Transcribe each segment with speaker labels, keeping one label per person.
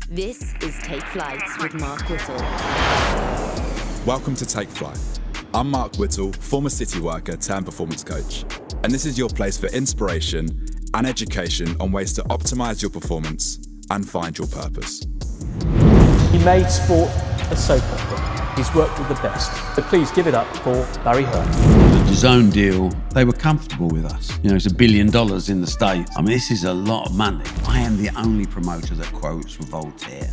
Speaker 1: This is Take Flight with Mark Whittle.
Speaker 2: Welcome to Take Flight. I'm Mark Whittle, former city worker turned performance coach, and this is your place for inspiration and education on ways to optimise your performance and find your purpose.
Speaker 3: He made sport a soap opera. He's worked with the best. So please give it up for Barry Hearn.
Speaker 4: The DAZN deal, they were comfortable with us. You know, it's $1 billion in the States. I mean, this is a lot of money. I am the only promoter that quotes Voltaire.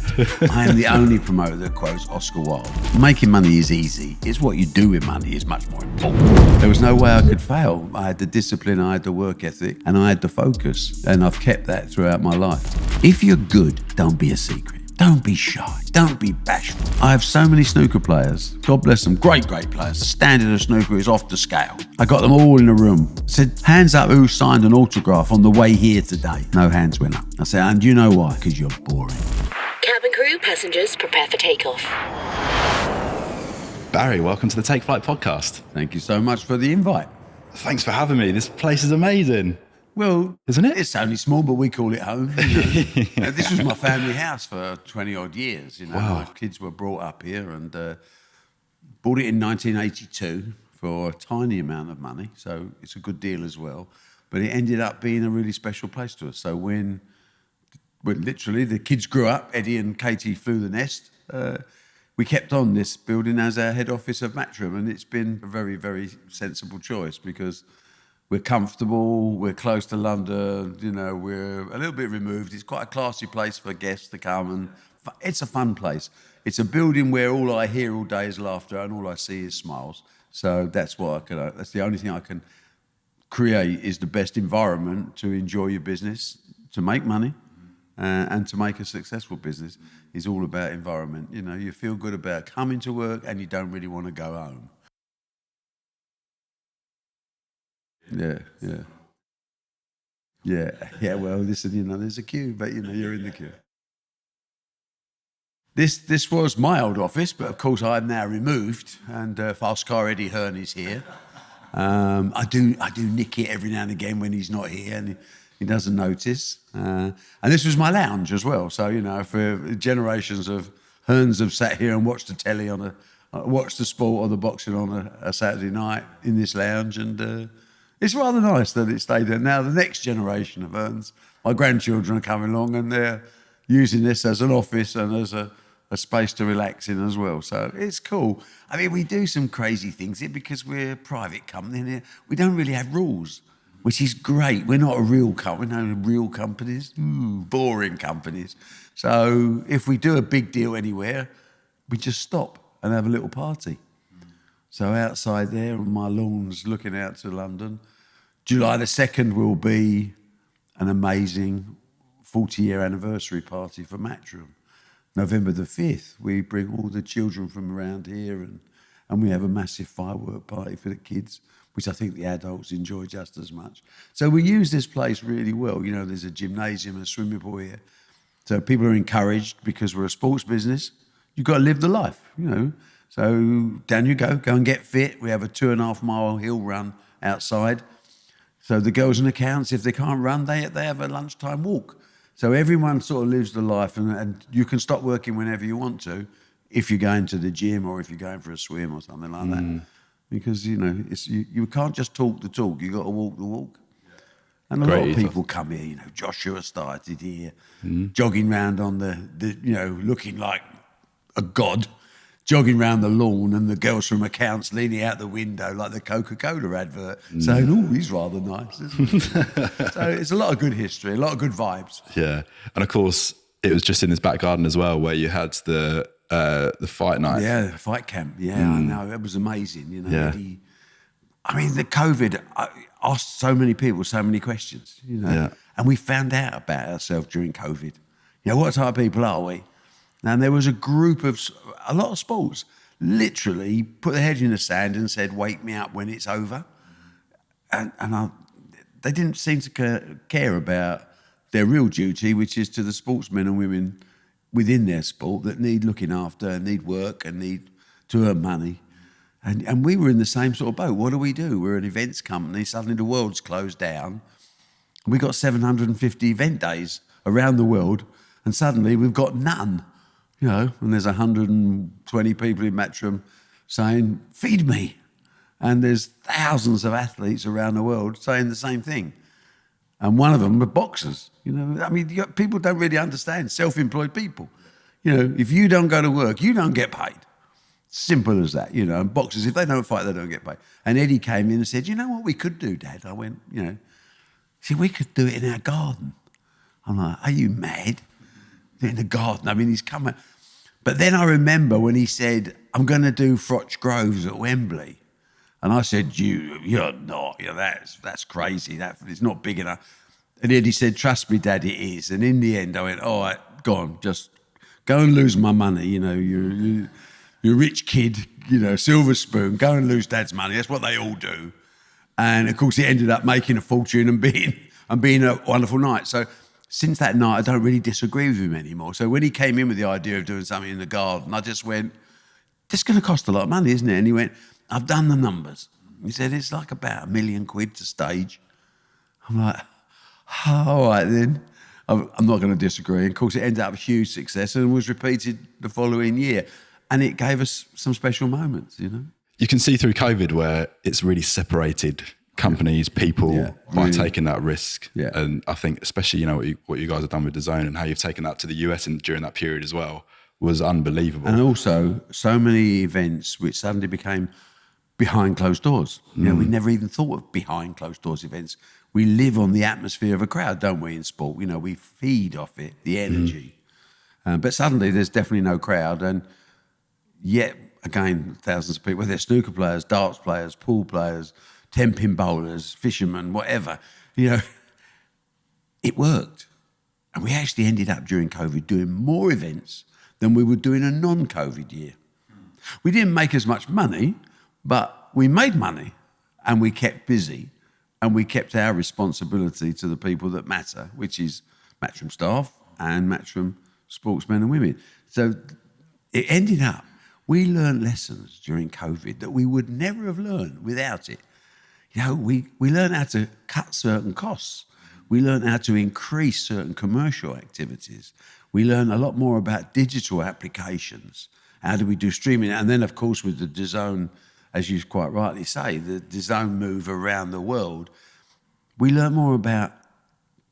Speaker 4: I am the only promoter that quotes Oscar Wilde. Making money is easy. It's what you do with money is much more important. There was no way I could fail. I had the discipline, I had the work ethic, and I had the focus. And I've kept that throughout my life. If you're good, don't be a secret. Don't be shy. Don't be bashful. I have so many snooker players. God bless them. Great players. The standard of snooker is off the scale. I got them all in a room. Said, hands up who signed an autograph on the way here today. No hands went up. I said, and you know why? Because you're boring.
Speaker 1: Cabin crew, passengers, prepare for takeoff.
Speaker 2: Barry, welcome to the Take Flight podcast.
Speaker 4: Thank you so much for the invite.
Speaker 2: Thanks for having me. This place is amazing.
Speaker 4: Well,
Speaker 2: isn't it?
Speaker 4: It's only small, but we call it home. You know? This was my family house for 20 odd years. You know,
Speaker 2: wow.
Speaker 4: My kids were brought up here and bought it in 1982 for a tiny amount of money. So it's a good deal as well. But it ended up being a really special place to us. So when literally the kids grew up, Eddie and Katie flew the nest, we kept on this building as our head office of Matchroom. And it's been a very, very sensible choice because we're comfortable, we're close to London, you know, we're a little bit removed. It's quite a classy place for guests to come and it's a fun place. It's a building where all I hear all day is laughter and all I see is smiles. So that's that's the only thing I can create is the best environment to enjoy your business, to make money and to make a successful business is all about environment. You know, you feel good about coming to work and you don't really want to go home. Yeah. Well, listen, you know, there's a queue, but you know, you're in the queue. This was my old office, but of course I'm now removed, and fast car Eddie Hearn is here. I do nick it every now and again when he's not here, and he doesn't notice. And this was my lounge as well. So you know, for generations of Hearns have sat here and watched the telly watched the sport or the boxing on a Saturday night in this lounge, and it's rather nice that it stayed there. Now the next generation of Hearns, my grandchildren are coming along and they're using this as an office and as a space to relax in as well. So it's cool. I mean, we do some crazy things here because we're a private company here. We don't really have rules, which is great. We're not a real company. We're not real companies. Boring companies. So if we do a big deal anywhere, we just stop and have a little party. So outside there on my lawns looking out to London, July the 2nd will be an amazing 40-year anniversary party for Matchroom. November the 5th, we bring all the children from around here and we have a massive firework party for the kids, which I think the adults enjoy just as much. So we use this place really well. You know, there's a gymnasium and a swimming pool here. So people are encouraged because we're a sports business. You've got to live the life, you know. So down you go and get fit. We have a 2.5 mile hill run outside. So the girls and accounts, if they can't run, they have a lunchtime walk. So everyone sort of lives the life and you can stop working whenever you want to if you're going to the gym or if you're going for a swim or something like that. Because, you know, you can't just talk the talk, you've got to walk the walk. And a lot of people come here, you know, Joshua started here, jogging round on the you know, looking like a god, jogging round the lawn and the girls from accounts leaning out the window like the Coca-Cola advert saying, oh, he's rather nice, isn't he? So it's a lot of good history, a lot of good vibes.
Speaker 2: Yeah. And of course, it was just in his back garden as well where you had the fight night.
Speaker 4: Yeah, the fight camp. Yeah, I know. That was amazing. You know, I mean, the COVID asked so many people so many questions, you know, and we found out about ourselves during COVID. You know, what type of people are we? And there was a group of, a lot of sports, literally put their head in the sand and said, wake me up when it's over. And they didn't seem to care about their real duty, which is to the sportsmen and women within their sport that need looking after, need work and need to earn money. And we were in the same sort of boat. What do? We're an events company. Suddenly the world's closed down. We got 750 event days around the world. And suddenly we've got none, you know, and there's 120 people in Matchroom saying, feed me. And there's thousands of athletes around the world saying the same thing. And one of them are boxers. You know, I mean, people don't really understand, self-employed people. You know, if you don't go to work, you don't get paid. Simple as that, you know. And boxers, if they don't fight, they don't get paid. And Eddie came in and said, you know what we could do, Dad? I went, you know, see, we could do it in our garden. I'm like, are you mad? In the garden. I mean, he's coming. But then I remember when he said, I'm going to do Froch Groves at Wembley. And I said, you're not. You know, that's crazy. It's not big enough. And Eddie said, trust me, Dad, it is. And in the end, I went, all right, go on, just go and lose my money. You know, you're a rich kid, you know, silver spoon, go and lose Dad's money. That's what they all do. And of course, it ended up making a fortune and being a wonderful night. So since that night, I don't really disagree with him anymore. So when he came in with the idea of doing something in the garden, I just went, this is going to cost a lot of money, isn't it? And he went, I've done the numbers. He said, it's like about £1 million to stage. I'm like, oh, all right then. I'm not going to disagree. And of course, it ended up a huge success and was repeated the following year. And it gave us some special moments, you know.
Speaker 2: You can see through COVID where it's really separated companies, people by taking that risk.
Speaker 4: Yeah.
Speaker 2: And I think especially, you know, what you guys have done with DAZN and how you've taken that to the US and during that period as well was unbelievable.
Speaker 4: And also so many events which suddenly became behind closed doors. You know, we never even thought of behind closed doors events. We live on the atmosphere of a crowd, don't we, in sport? You know, we feed off it, the energy. But suddenly there's definitely no crowd. And yet, again, thousands of people, whether they're snooker players, darts players, pool players, tenpin bowlers, fishermen, whatever, you know, it worked. And we actually ended up during COVID doing more events than we would do in a non-COVID year. We didn't make as much money, but we made money and we kept busy and we kept our responsibility to the people that matter, which is Matchroom staff and Matchroom sportsmen and women. So it ended up, we learned lessons during COVID that we would never have learned without it. You know, we learned how to cut certain costs. We learned how to increase certain commercial activities. We learned a lot more about digital applications. How do we do streaming? And then, of course, with the DAZN, as you quite rightly say, the DAZN move around the world, we learn more about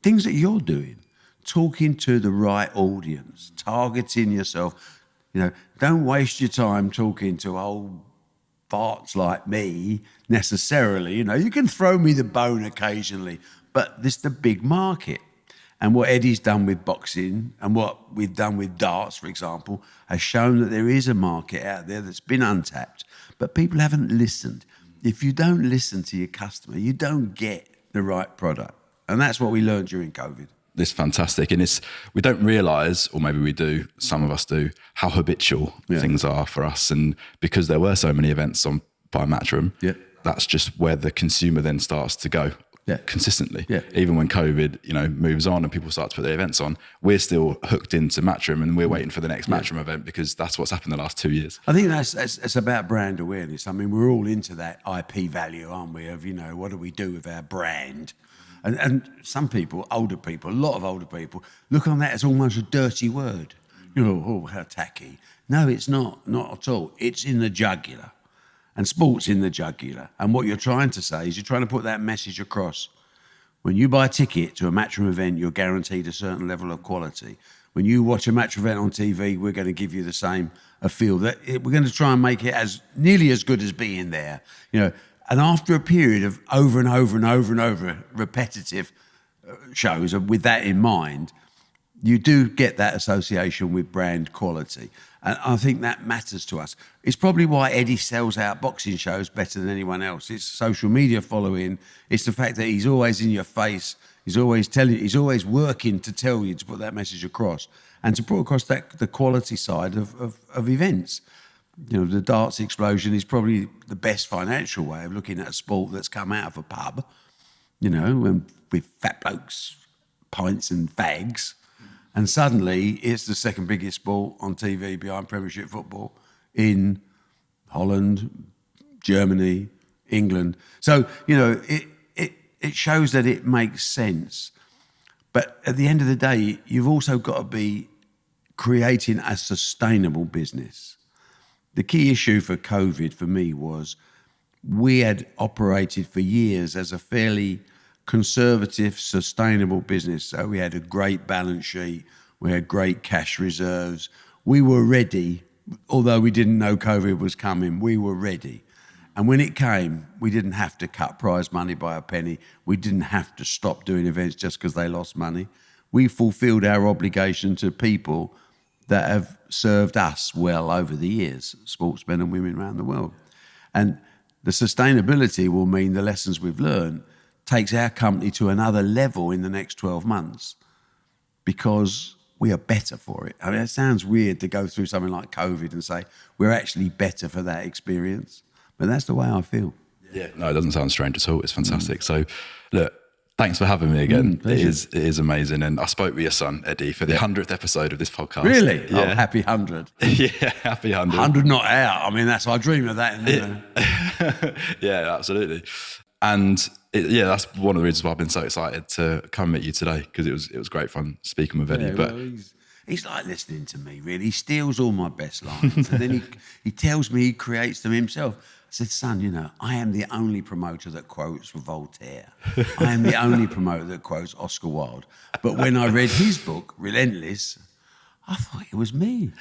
Speaker 4: things that you're doing, talking to the right audience, targeting yourself. You know, don't waste your time talking to old farts like me necessarily. You know, you can throw me the bone occasionally, but this is the big market. And what Eddie's done with boxing and what we've done with darts, for example, has shown that there is a market out there that's been untapped, but people haven't listened. If you don't listen to your customer, you don't get the right product. And that's what we learned during COVID.
Speaker 2: It's fantastic. And we don't realise, or maybe we do, some of us do, how habitual things are for us. And because there were so many events on by Matchroom, that's just where the consumer then starts to go. Consistently. Even when COVID, you know, moves on and people start to put their events on, we're still hooked into Matchroom and we're waiting for the next Matchroom event because that's what's happened the last 2 years.
Speaker 4: I think that's about brand awareness. I mean, we're all into that IP value, aren't we? Of, you know, what do we do with our brand? And some people, older people, a lot of older people, look on that as almost a dirty word. You know, oh, how tacky. No, it's not at all. It's in the jugular. And sport's in the jugular. And what you're trying to say is you're trying to put that message across. When you buy a ticket to a Matchroom event, you're guaranteed a certain level of quality. When you watch a Matchroom event on TV, we're going to give you the same a feel. We're going to try and make it as nearly as good as being there. You know, and after a period of over and over and over and over repetitive shows with that in mind, you do get that association with brand quality. And I think that matters to us. It's probably why Eddie sells out boxing shows better than anyone else. It's social media following. It's the fact that he's always in your face. He's always telling you, he's always working to tell you to put that message across and to put across the quality side of events. You know, the darts explosion is probably the best financial way of looking at a sport that's come out of a pub, you know, with fat blokes, pints and fags. And suddenly it's the second biggest sport on TV behind Premiership football in Holland, Germany, England. So, you know, it shows that it makes sense. But at the end of the day, you've also got to be creating a sustainable business. The key issue for COVID for me was we had operated for years as a fairly conservative, sustainable business. So we had a great balance sheet, we had great cash reserves. We were ready, although we didn't know COVID was coming, we were ready. And when it came, we didn't have to cut prize money by a penny. We didn't have to stop doing events just because they lost money. We fulfilled our obligation to people that have served us well over the years, sportsmen and women around the world. And the sustainability will mean the lessons we've learned takes our company to another level in the next 12 months because we are better for it. I mean, it sounds weird to go through something like COVID and say we're actually better for that experience, but that's the way I feel.
Speaker 2: Yeah, no, it doesn't sound strange at all. It's fantastic. So, look, thanks for having me again. It is amazing. And I spoke with your son, Eddie, for the 100th episode of this podcast.
Speaker 4: Really?
Speaker 2: Yeah.
Speaker 4: Oh, happy 100.
Speaker 2: Yeah, happy 100.
Speaker 4: 100 not out. I mean, I dream of that.
Speaker 2: Yeah, absolutely. And that's one of the reasons why I've been so excited to come meet you today, because it was great fun speaking with Eddie.
Speaker 4: Yeah,
Speaker 2: but
Speaker 4: well, he's like listening to me, really. He steals all my best lines. And then he tells me he creates them himself. I said, son, I am the only promoter that quotes Voltaire. I am the only promoter that quotes Oscar Wilde. But when I read his book, Relentless, I thought it was me,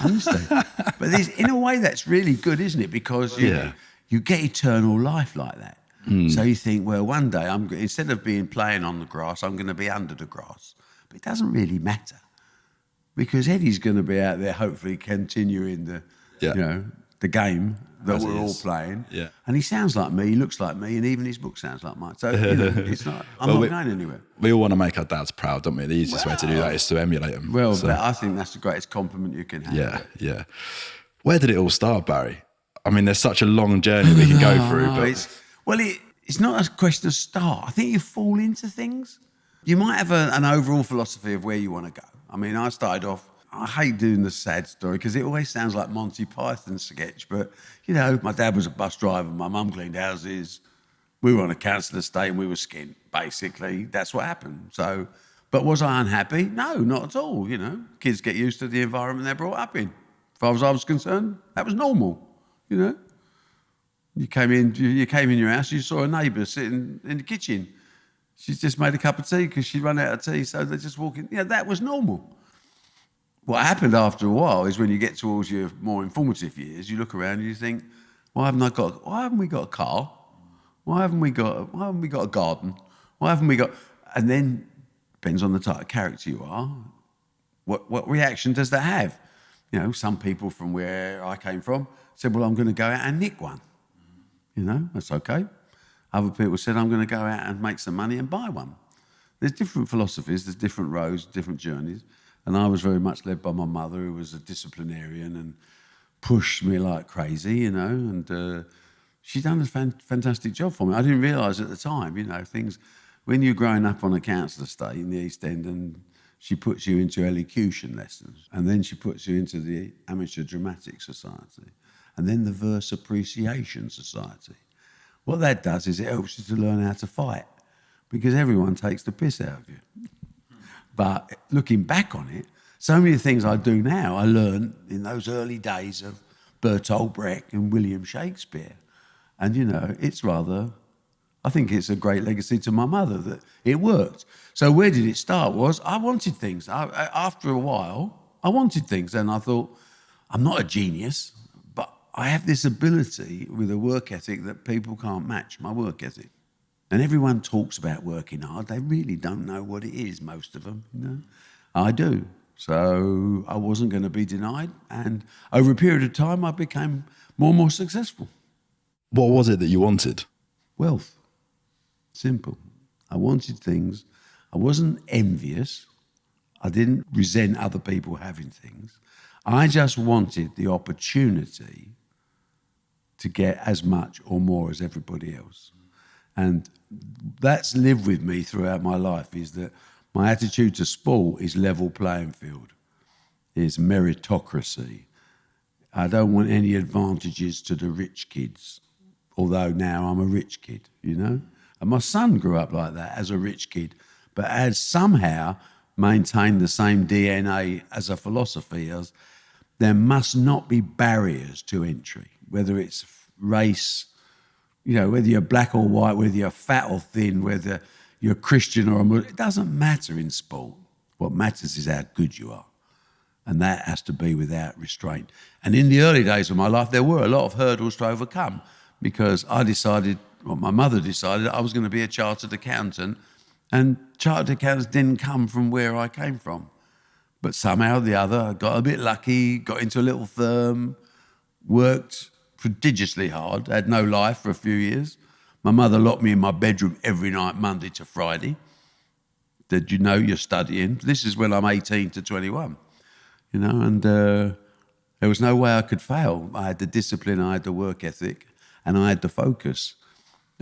Speaker 4: honestly. But in a way, that's really good, isn't it? Because you get eternal life like that. So you think, well, one day, instead of playing on the grass, I'm going to be under the grass. But it doesn't really matter because Eddie's going to be out there, hopefully continuing the game that we're all playing. Yeah. And he sounds like me, he looks like me, and even his book sounds like mine. So, it's not, I'm not going anywhere.
Speaker 2: We all want to make our dads proud, don't we? The easiest way to do that is to emulate them.
Speaker 4: Well, I think that's the greatest compliment you can have.
Speaker 2: Yeah. Where did it all start, Barry? I mean, there's such a long journey we can go through. But
Speaker 4: it's not a question of start. I think you fall into things. You might have an overall philosophy of where you want to go. I mean, I started off, I hate doing the sad story because it always sounds like Monty Python's sketch, but, my dad was a bus driver, my mum cleaned houses, we were on a council estate and we were skint, basically. That's what happened. So, but was I unhappy? No, not at all, Kids get used to the environment they're brought up in. As far as I was concerned, that was normal, You came in your house, you saw a neighbour sitting in the kitchen. She's just made a cup of tea because she'd run out of tea, so they're just walking. That was normal. What happened after a while is when you get towards your more informative years, you look around and you think, why haven't we got a car? Why haven't we got a garden? Why haven't we got? And then depends on the type of character you are. What reaction does that have? Some people from where I came from said, well, I'm going to go out and nick one. That's okay. Other people said, I'm going to go out and make some money and buy one. There's different philosophies, there's different roads, different journeys. And I was very much led by my mother, who was a disciplinarian and pushed me like crazy, and she'd done a fantastic job for me. I didn't realise at the time, things, when you're growing up on a council estate in the East End and she puts you into elocution lessons and then she puts you into the Amateur Dramatic Society and then the Verse Appreciation Society. What that does is it helps you to learn how to fight because everyone takes the piss out of you. But looking back on it, so many things I do now, I learned in those early days of Bertolt Brecht and William Shakespeare. And, I think it's a great legacy to my mother that it worked. So where did it start was I wanted things. After a while, I wanted things. And I thought, I'm not a genius, but I have this ability with a work ethic that people can't match, my work ethic. And everyone talks about working hard. They really don't know what it is, most of them. I do. So I wasn't going to be denied. And over a period of time, I became more and more successful.
Speaker 2: What was it that you wanted?
Speaker 4: Wealth. Simple. I wanted things. I wasn't envious. I didn't resent other people having things. I just wanted the opportunity to get as much or more as everybody else. And that's lived with me throughout my life, is that my attitude to sport is level playing field, is meritocracy. I don't want any advantages to the rich kids, although now I'm a rich kid, And my son grew up like that as a rich kid, but had somehow maintained the same DNA as a philosophy as there must not be barriers to entry, whether it's race, whether you're black or white, whether you're fat or thin, whether you're Christian or a Muslim. It doesn't matter in sport. What matters is how good you are. And that has to be without restraint. And in the early days of my life, there were a lot of hurdles to overcome because my mother decided I was going to be a chartered accountant, and chartered accountants didn't come from where I came from. But somehow or the other, I got a bit lucky, got into a little firm, worked prodigiously hard, had no life for a few years. My mother locked me in my bedroom every night, Monday to Friday. Did you know you're studying? This is when I'm 18 to 21, and there was no way I could fail. I had the discipline, I had the work ethic, and I had the focus.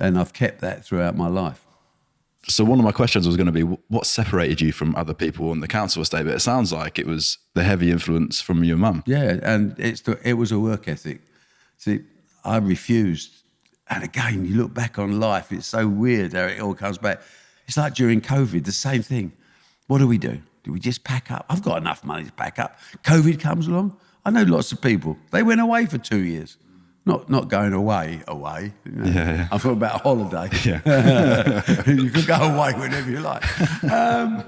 Speaker 4: And I've kept that throughout my life.
Speaker 2: So one of my questions was going to be, what separated you from other people on the council estate? But it sounds like it was the heavy influence from your mum.
Speaker 4: Yeah, and it was a work ethic. See, I refused. And again, you look back on life, it's so weird how it all comes back. It's like during COVID, the same thing. What do? Do we just pack up? I've got enough money to pack up. COVID comes along. I know lots of people. They went away for 2 years. Not going away.
Speaker 2: Yeah.
Speaker 4: I'm talking about a holiday.
Speaker 2: Yeah.
Speaker 4: You can go away whenever you like. I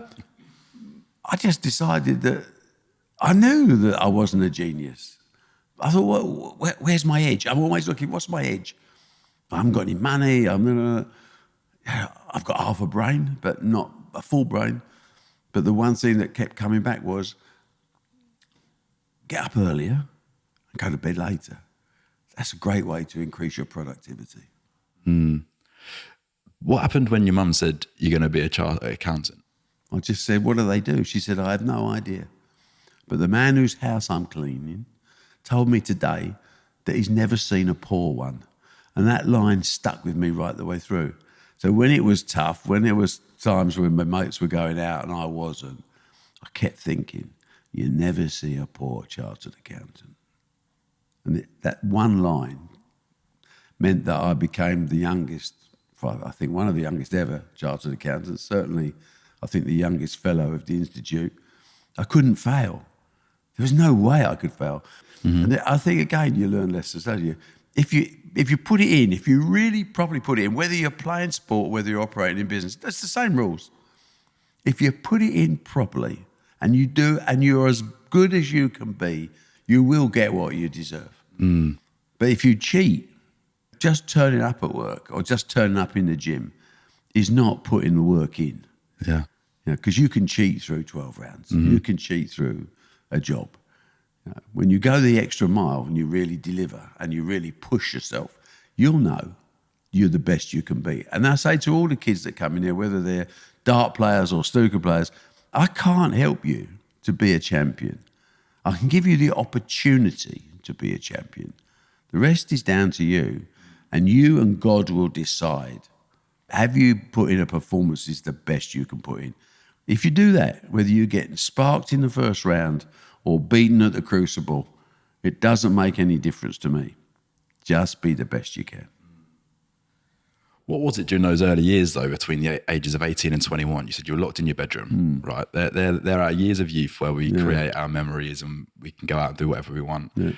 Speaker 4: just decided that I knew that I wasn't a genius. I thought, well, where's my edge? I'm always looking, what's my edge? I haven't got any money. I've got half a brain, but not a full brain. But the one thing that kept coming back was get up earlier and go to bed later. That's a great way to increase your productivity.
Speaker 2: What happened when your mum said you're going to be a chartered accountant?
Speaker 4: I just said, what do they do? She said, I have no idea. But the man whose house I'm cleaning told me today that he's never seen a poor one. And that line stuck with me right the way through. So when it was tough, when there was times when my mates were going out and I wasn't, I kept thinking, you never see a poor chartered accountant. And that one line meant that I became the youngest, I think one of the youngest ever chartered accountants, certainly I think the youngest fellow of the Institute. I couldn't fail. There was no way I could fail. Mm-hmm. And I think, again, you learn lessons, don't you? If you put it in, if you really properly put it in, whether you're playing sport, whether you're operating in business, that's the same rules. If you put it in properly and you do, and you're as good as you can be, you will get what you deserve. But if you cheat, just turning up at work or just turning up in the gym is not putting the work in.
Speaker 2: Yeah.
Speaker 4: Because you can cheat through 12 rounds. Mm-hmm. You can cheat through a job. When you go the extra mile and you really deliver and you really push yourself, you'll know you're the best you can be. And I say to all the kids that come in here, whether they're dart players or snooker players, I can't help you to be a champion. I can give you the opportunity to be a champion. The rest is down to you, and you and God will decide, have you put in a performance that's the best you can put in? If you do that, whether you get sparked in the first round or beaten at the crucible, it doesn't make any difference to me. Just be the best you can.
Speaker 2: What was it during those early years, though, between the ages of 18 and 21? You said you were locked in your bedroom, right? There are years of youth where we create our memories and we can go out and do whatever we want. Yeah.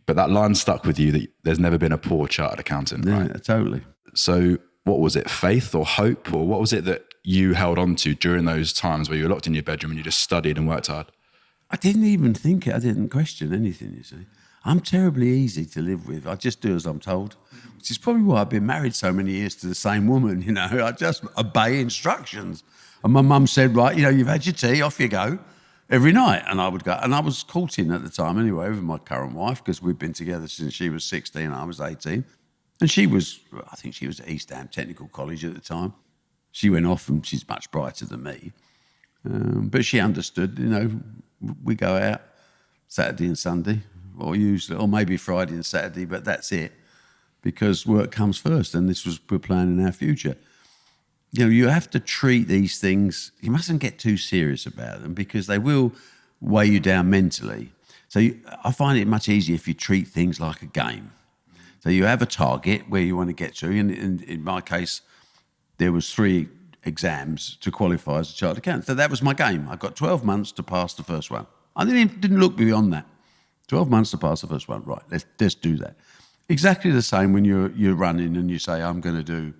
Speaker 2: But that line stuck with you that there's never been a poor chartered accountant, right?
Speaker 4: Yeah, totally.
Speaker 2: So what was it, faith or hope? Or what was it that you held on to during those times where you were locked in your bedroom and you just studied and worked hard?
Speaker 4: I didn't even think it. I didn't question anything, you see. I'm terribly easy to live with. I just do as I'm told, which is probably why I've been married so many years to the same woman, I just obey instructions. And my mum said, right, you've had your tea, off you go, every night. And I would go. And I was courting at the time anyway with my current wife, because we'd been together since she was 16 and I was 18. And I think she was at East Ham Technical College at the time. She went off and she's much brighter than me. But she understood, we go out Saturday and Sunday, or maybe Friday and Saturday, but that's it, because work comes first, and we're planning our future. You have to treat these things, you mustn't get too serious about them, because they will weigh you down mentally. So I find it much easier if you treat things like a game. So you have a target where you want to get to, and in my case, there was 3 exams to qualify as a chartered accountant. So that was my game. I got 12 months to pass the first one. I didn't look beyond that. 12 months to pass the first one. Right, let's do that. Exactly the same when you're running and you say, I'm going to do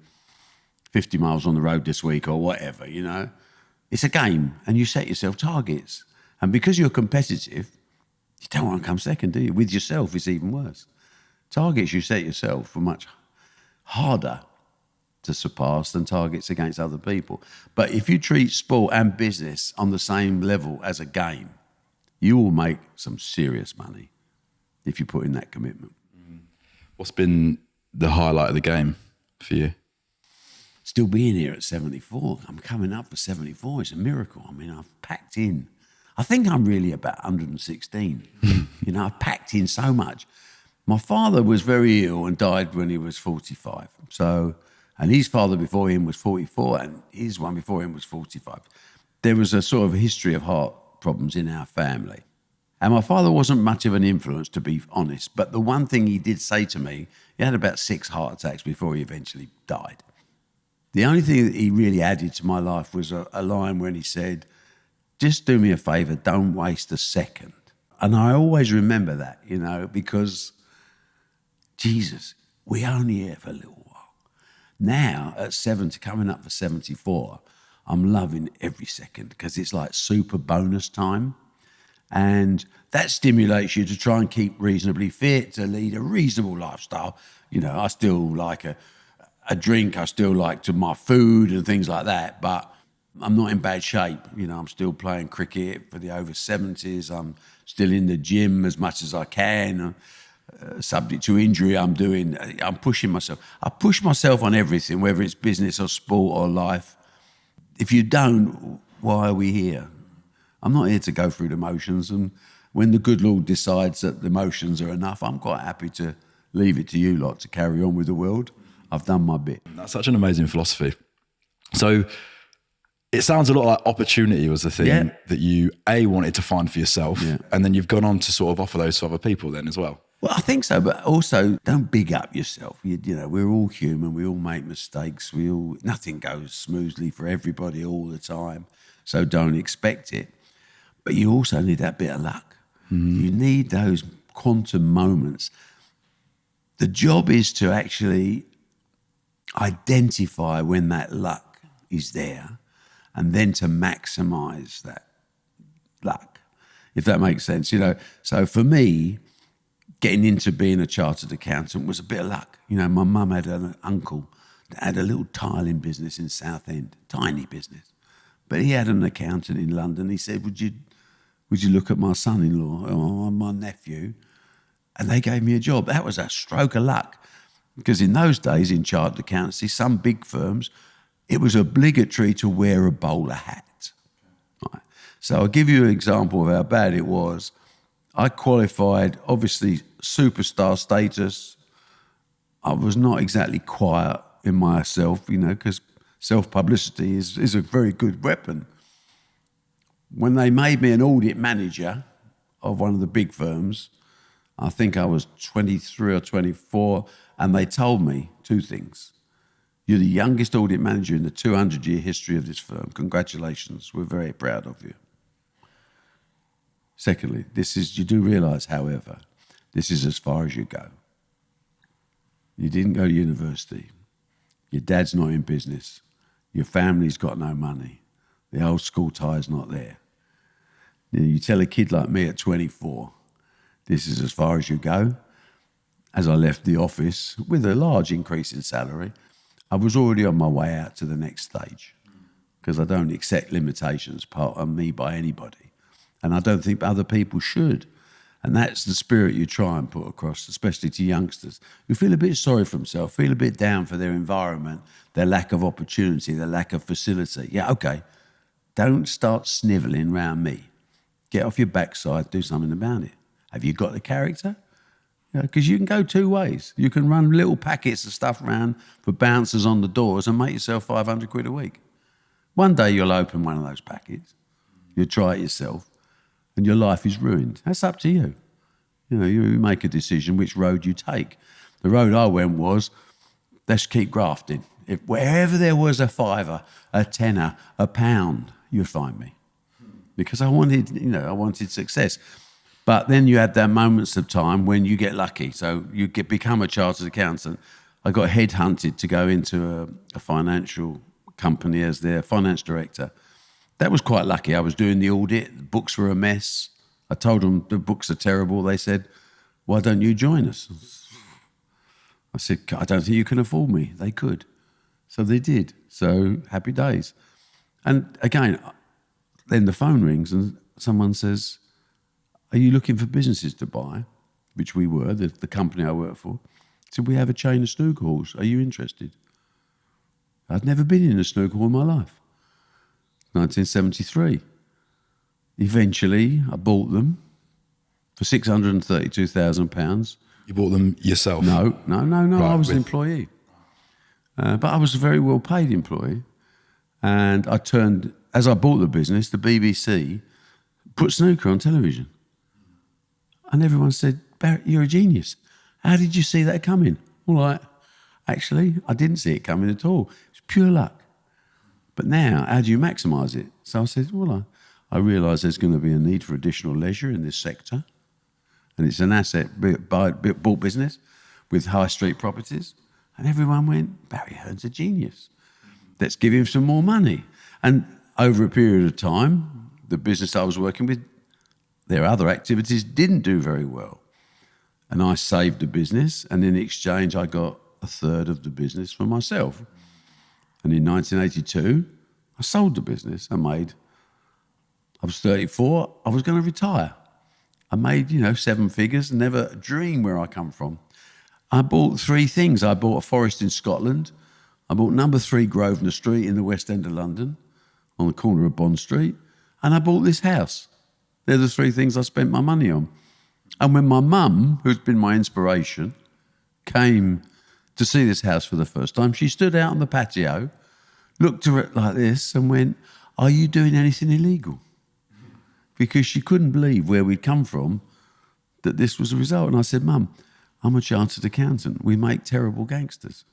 Speaker 4: 50 miles on the road this week or whatever, you know. It's a game, and you set yourself targets. And because you're competitive, you don't want to come second, do you? With yourself, it's even worse. Targets you set yourself are much harder to surpass than targets against other people. But if you treat sport and business on the same level as a game, you will make some serious money if you put in that commitment.
Speaker 2: What's been the highlight of the game for you?
Speaker 4: Still being here at 74. I'm coming up for 74. It's a miracle. I mean, I've packed in. I think I'm really about 116. You know, I've packed in so much. My father was very ill and died when he was 45. So, and his father before him was 44, and his one before him was 45. There was a sort of history of heart problems in our family. And my father wasn't much of an influence, to be honest. But the one thing he did say to me, he had about 6 heart attacks before he eventually died. The only thing that he really added to my life was a line when he said, just do me a favour, don't waste a second. And I always remember that, you know, because, Jesus, we only here for a little while. Now, at 70, coming up for 74, I'm loving every second because it's like super bonus time. And that stimulates you to try and keep reasonably fit, to lead a reasonable lifestyle. You know, I still like a drink, I still like my food and things like that, but I'm not in bad shape. You know, I'm still playing cricket for the over 70s. I'm still in the gym as much as I can. Subject to injury, I'm pushing myself. I push myself on everything, whether it's business or sport or life. If you don't, why are we here? I'm not here to go through the motions. And when the good Lord decides that the motions are enough, I'm quite happy to leave it to you lot to carry on with the world. I've done my bit.
Speaker 2: That's such an amazing philosophy. So it sounds a lot like opportunity was the thing that you, wanted to find for yourself, and then you've gone on to sort of offer those to other people then as well.
Speaker 4: Well, I think so, but also don't big up yourself. You know, we're all human. We all make mistakes. Nothing goes smoothly for everybody all the time, so don't expect it. But you also need that bit of luck. You need those quantum moments. The job is to actually identify when that luck is there and then to maximise that luck, if that makes sense. You know, so for me, getting into being a chartered accountant was a bit of luck. You know, my mum had an uncle that had a little tiling business in Southend, tiny business. But he had an accountant in London. He said, would you look at my son-in-law or my nephew? And they gave me a job. That was a stroke of luck. Because in those days, in chartered accountancy, some big firms, it was obligatory to wear a bowler hat. Right. So I'll give you an example of how bad it was. I qualified, obviously, superstar status. I was not exactly quiet in myself, you know, because self-publicity is a very good weapon. When they made me an audit manager of one of the big firms, I think I was 23 or 24, and they told me 2 things. You're the youngest audit manager in the 200-year history of this firm. Congratulations. We're very proud of you. Secondly, you do realise, however, this is as far as you go. You didn't go to university. Your dad's not in business. Your family's got no money. The old school tie's not there. You tell a kid like me at 24, this is as far as you go. As I left the office with a large increase in salary, I was already on my way out to the next stage because I don't accept limitations put on me by anybody. And I don't think other people should. And that's the spirit you try and put across, especially to youngsters who feel a bit sorry for themselves, feel a bit down for their environment, their lack of opportunity, their lack of facility. Yeah, okay. Don't start snivelling round me. Get off your backside, do something about it. Have you got the character? Because you can go 2 ways. You can run little packets of stuff around for bouncers on the doors and make yourself 500 quid a week. One day you'll open one of those packets, you'll try it yourself, and your life is ruined. That's up to you. You know, you make a decision which road you take. The road I went was, let's keep grafting. If wherever there was a fiver, a tenner, a pound, you'd find me. Because I wanted success. But then you had their moments of time when you get lucky. So you become a chartered accountant. I got headhunted to go into a financial company as their finance director. That was quite lucky. I was doing the audit. The books were a mess. I told them the books are terrible. They said, "Why don't you join us?" I said, "I don't think you can afford me." They could. So they did. So happy days. And again, then the phone rings and someone says, "Are you looking for businesses to buy?" Which we were, the company I work for. I said, "We have a chain of snooker halls. Are you interested?" I'd never been in a snooker hall in my life. 1973. Eventually, I bought them for £632,000.
Speaker 2: You bought them yourself?
Speaker 4: No.
Speaker 2: Right,
Speaker 4: I was an employee. But I was a very well-paid employee. And as I bought the business, the BBC put snooker on television. And everyone said, "Barry, you're a genius. How did you see that coming?" Well, actually, I didn't see it coming at all. It's pure luck. But now, how do you maximise it? So I said, well, I realise there's going to be a need for additional leisure in this sector. And it's an asset-bought business with high street properties. And everyone went, "Barry Hearn's a genius. Let's give him some more money." And over a period of time, the business I was working with, their other activities didn't do very well. And I saved the business, and in exchange, I got a third of the business for myself. And in 1982, I sold the business. I was 34, I was going to retire. I made, 7 figures, never a dream where I come from. I bought 3 things. I bought a forest in Scotland. I bought number 3 Grosvenor Street in the West End of London, on the corner of Bond Street. And I bought this house. They're the 3 things I spent my money on. And when my mum, who's been my inspiration, came to see this house for the first time, she stood out on the patio, looked at it like this and went, "Are you doing anything illegal?" Because she couldn't believe where we'd come from, that this was a result. And I said, "Mum, I'm a chartered accountant. We make terrible gangsters."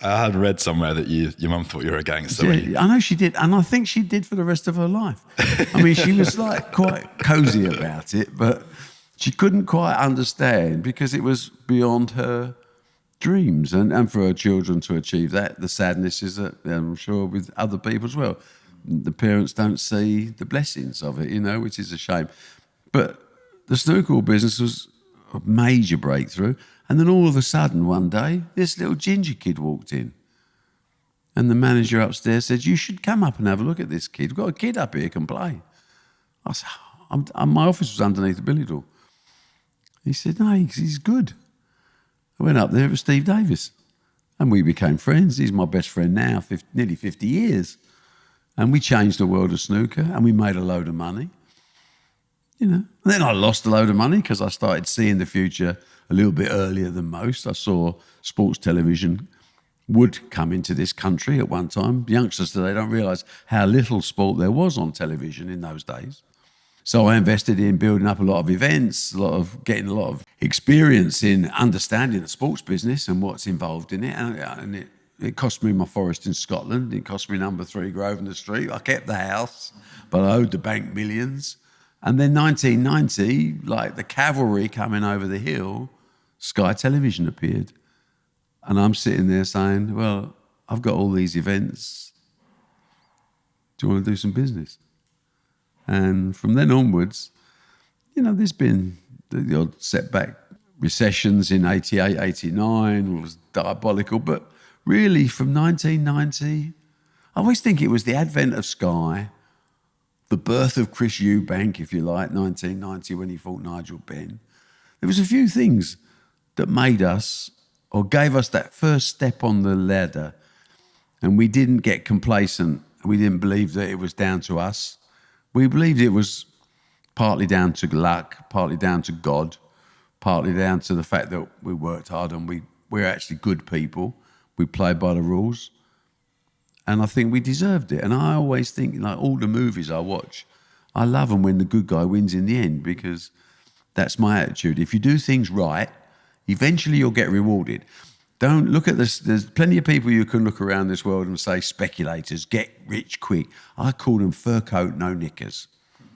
Speaker 2: I had read somewhere that your mum thought you were a gangster.
Speaker 4: Yeah, I know she did. And I think she did for the rest of her life. I mean, she was quite cosy about it, but she couldn't quite understand because it was beyond her dreams. And for her children to achieve that, the sadness is that, I'm sure with other people as well, the parents don't see the blessings of it, which is a shame. But the snooker business was a major breakthrough. And then all of a sudden, one day, this little ginger kid walked in. And the manager upstairs said, "You should come up and have a look at this kid. We've got a kid up here who can play." I said, my office was underneath the billiard hall. He said, "No, he's good." I went up there, it was Steve Davis. And we became friends. He's my best friend now, nearly 50 years. And we changed the world of snooker and we made a load of money. And then I lost a load of money because I started seeing the future a little bit earlier than most. I saw sports television would come into this country at one time. Youngsters today don't realise how little sport there was on television in those days. So I invested in building up a lot of events, getting a lot of experience in understanding the sports business and what's involved in it. And it cost me my forest in Scotland. It cost me number 3 Grosvenor Street. I kept the house, but I owed the bank millions. And then 1990, like the cavalry coming over the hill, Sky Television appeared. And I'm sitting there saying, "Well, I've got all these events. Do you want to do some business?" And from then onwards, there's been the odd setback. Recessions in 88, 89 was diabolical. But really from 1990, I always think it was the advent of Sky, the birth of Chris Eubank, if you like, 1990 when he fought Nigel Benn. There was a few things that made us or gave us that first step on the ladder, and we didn't get complacent. We didn't believe that it was down to us. We believed it was partly down to luck, partly down to God, partly down to the fact that we worked hard and we're actually good people. We played by the rules. And I think we deserved it. And I always think, like all the movies I watch, I love them when the good guy wins in the end, because that's my attitude. If you do things right, eventually you'll get rewarded. Don't look at this. There's plenty of people you can look around this world and say speculators, get rich quick. I call them fur coat, no knickers.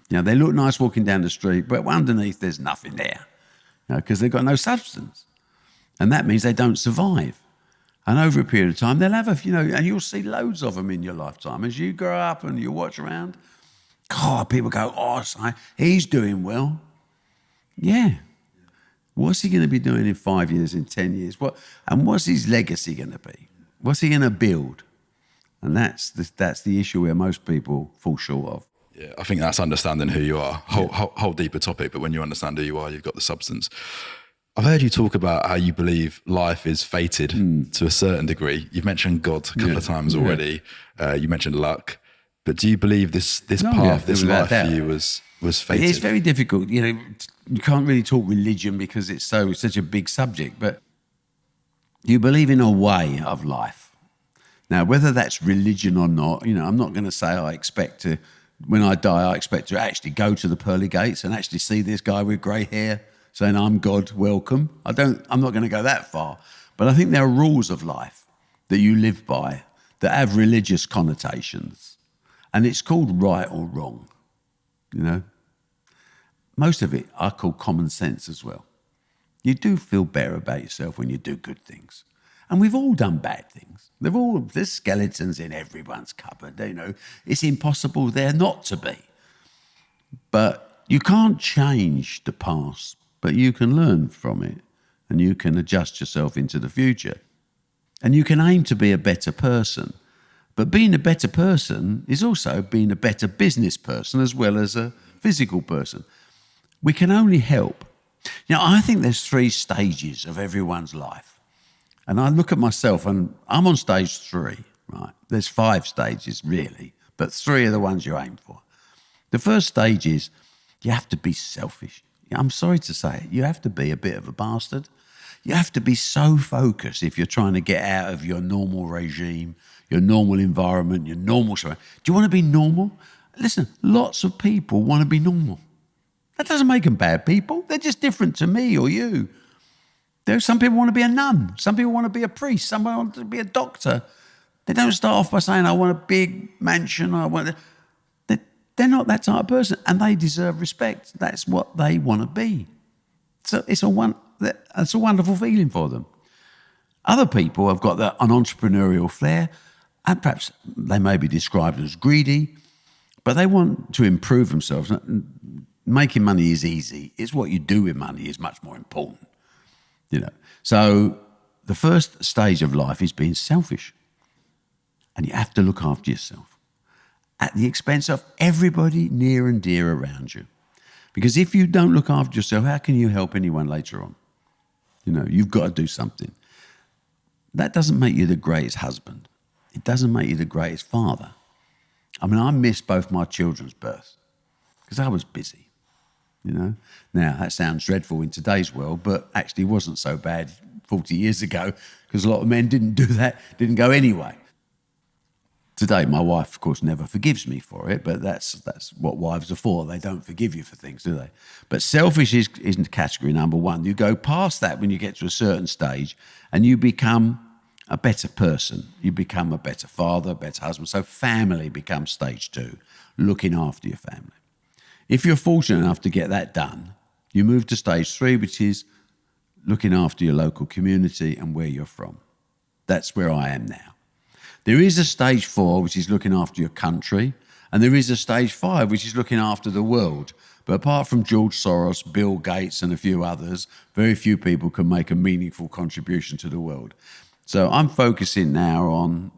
Speaker 4: You know, they look nice walking down the street, but underneath there's nothing there, you know, because they've got no substance. And that means they don't survive. And over a period of time, they'll have and you'll see loads of them in your lifetime. As you grow up and you watch around, God, people go, oh, he's doing well. Yeah. What's he going to be doing in 5 years, in 10 years? What's his legacy going to be? What's he going to build? And that's the issue where most people fall short of.
Speaker 2: Yeah, I think that's understanding who you are. Whole deeper topic, but when you understand who you are, you've got the substance. I've heard you talk about how you believe life is fated to a certain degree. You've mentioned God a couple of times already. You mentioned luck. But do you believe this path, this life for you was fated?
Speaker 4: It's very difficult. You know, you can't really talk religion because it's such a big subject. But you believe in a way of life. Now, whether that's religion or not, you know, I'm not going to say when I die, I expect to actually go to the pearly gates and actually see this guy with grey hair saying, I'm God, welcome. I'm not going to go that far. But I think there are rules of life that you live by that have religious connotations. And it's called right or wrong, you know. Most of it I call common sense as well. You do feel better about yourself when you do good things. And we've all done bad things. There's skeletons in everyone's cupboard, you know. It's impossible there not to be. But you can't change the past, but you can learn from it and you can adjust yourself into the future. And you can aim to be a better person. But being a better person is also being a better business person as well as a physical person. We can only help. You know, I think there's 3 stages of everyone's life. And I look at myself and I'm on stage 3, right? There's 5 stages really, but 3 are the ones you aim for. The first stage is you have to be selfish. I'm sorry to say it, you have to be a bit of a bastard. You have to be so focused if you're trying to get out of your normal regime, your normal environment, your normal... Do you want to be normal? Listen, lots of people want to be normal. That doesn't make them bad people. They're just different to me or you. Some people want to be a nun. Some people want to be a priest. Some want to be a doctor. They don't start off by saying, I want a big mansion. They're not that type of person, and they deserve respect. That's what they want to be. So it's a wonderful feeling for them. Other people have got an entrepreneurial flair, and perhaps they may be described as greedy, but they want to improve themselves. Making money is easy. It's what you do with money is much more important. You know. So the first stage of life is being selfish, and you have to look after yourself at the expense of everybody near and dear around you. Because if you don't look after yourself, how can you help anyone later on? You know, you've got to do something. That doesn't make you the greatest husband. It doesn't make you the greatest father. I mean, I miss both my children's births because I was busy, you know. Now, that sounds dreadful in today's world, but actually wasn't so bad 40 years ago because a lot of men didn't do that, didn't go anyway. Today, my wife, of course, never forgives me for it, but that's what wives are for. They don't forgive you for things, do they? But selfish is category number 1. You go past that when you get to a certain stage and you become a better person. You become a better father, a better husband. So family becomes stage 2, looking after your family. If you're fortunate enough to get that done, you move to stage 3, which is looking after your local community and where you're from. That's where I am now. There is a stage 4, which is looking after your country, and there is a stage 5, which is looking after the world. But apart from George Soros, Bill Gates, and a few others, very few people can make a meaningful contribution to the world. So I'm focusing now on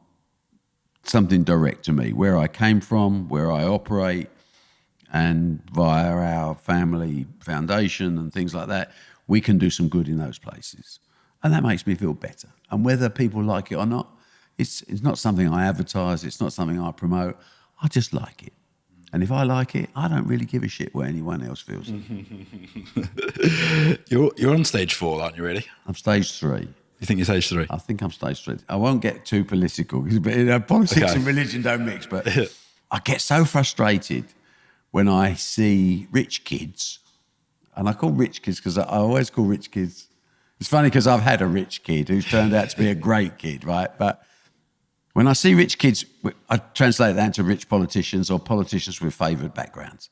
Speaker 4: something direct to me, where I came from, where I operate, and via our family foundation and things like that, we can do some good in those places. And that makes me feel better. And whether people like it or not, it's not something I advertise, it's not something I promote. I just like it. And if I like it, I don't really give a shit what anyone else feels.
Speaker 2: You're on stage 4, aren't you, really?
Speaker 4: I'm stage 3.
Speaker 2: You think you're stage 3?
Speaker 4: I think I'm stage 3. I won't get too political, because politics and religion don't mix, but I get so frustrated when I see rich kids, and I call rich kids because I always call rich kids It's funny because I've had a rich kid who's turned out to be a great kid, right? But when I see rich kids, I translate that into rich politicians or politicians with favoured backgrounds.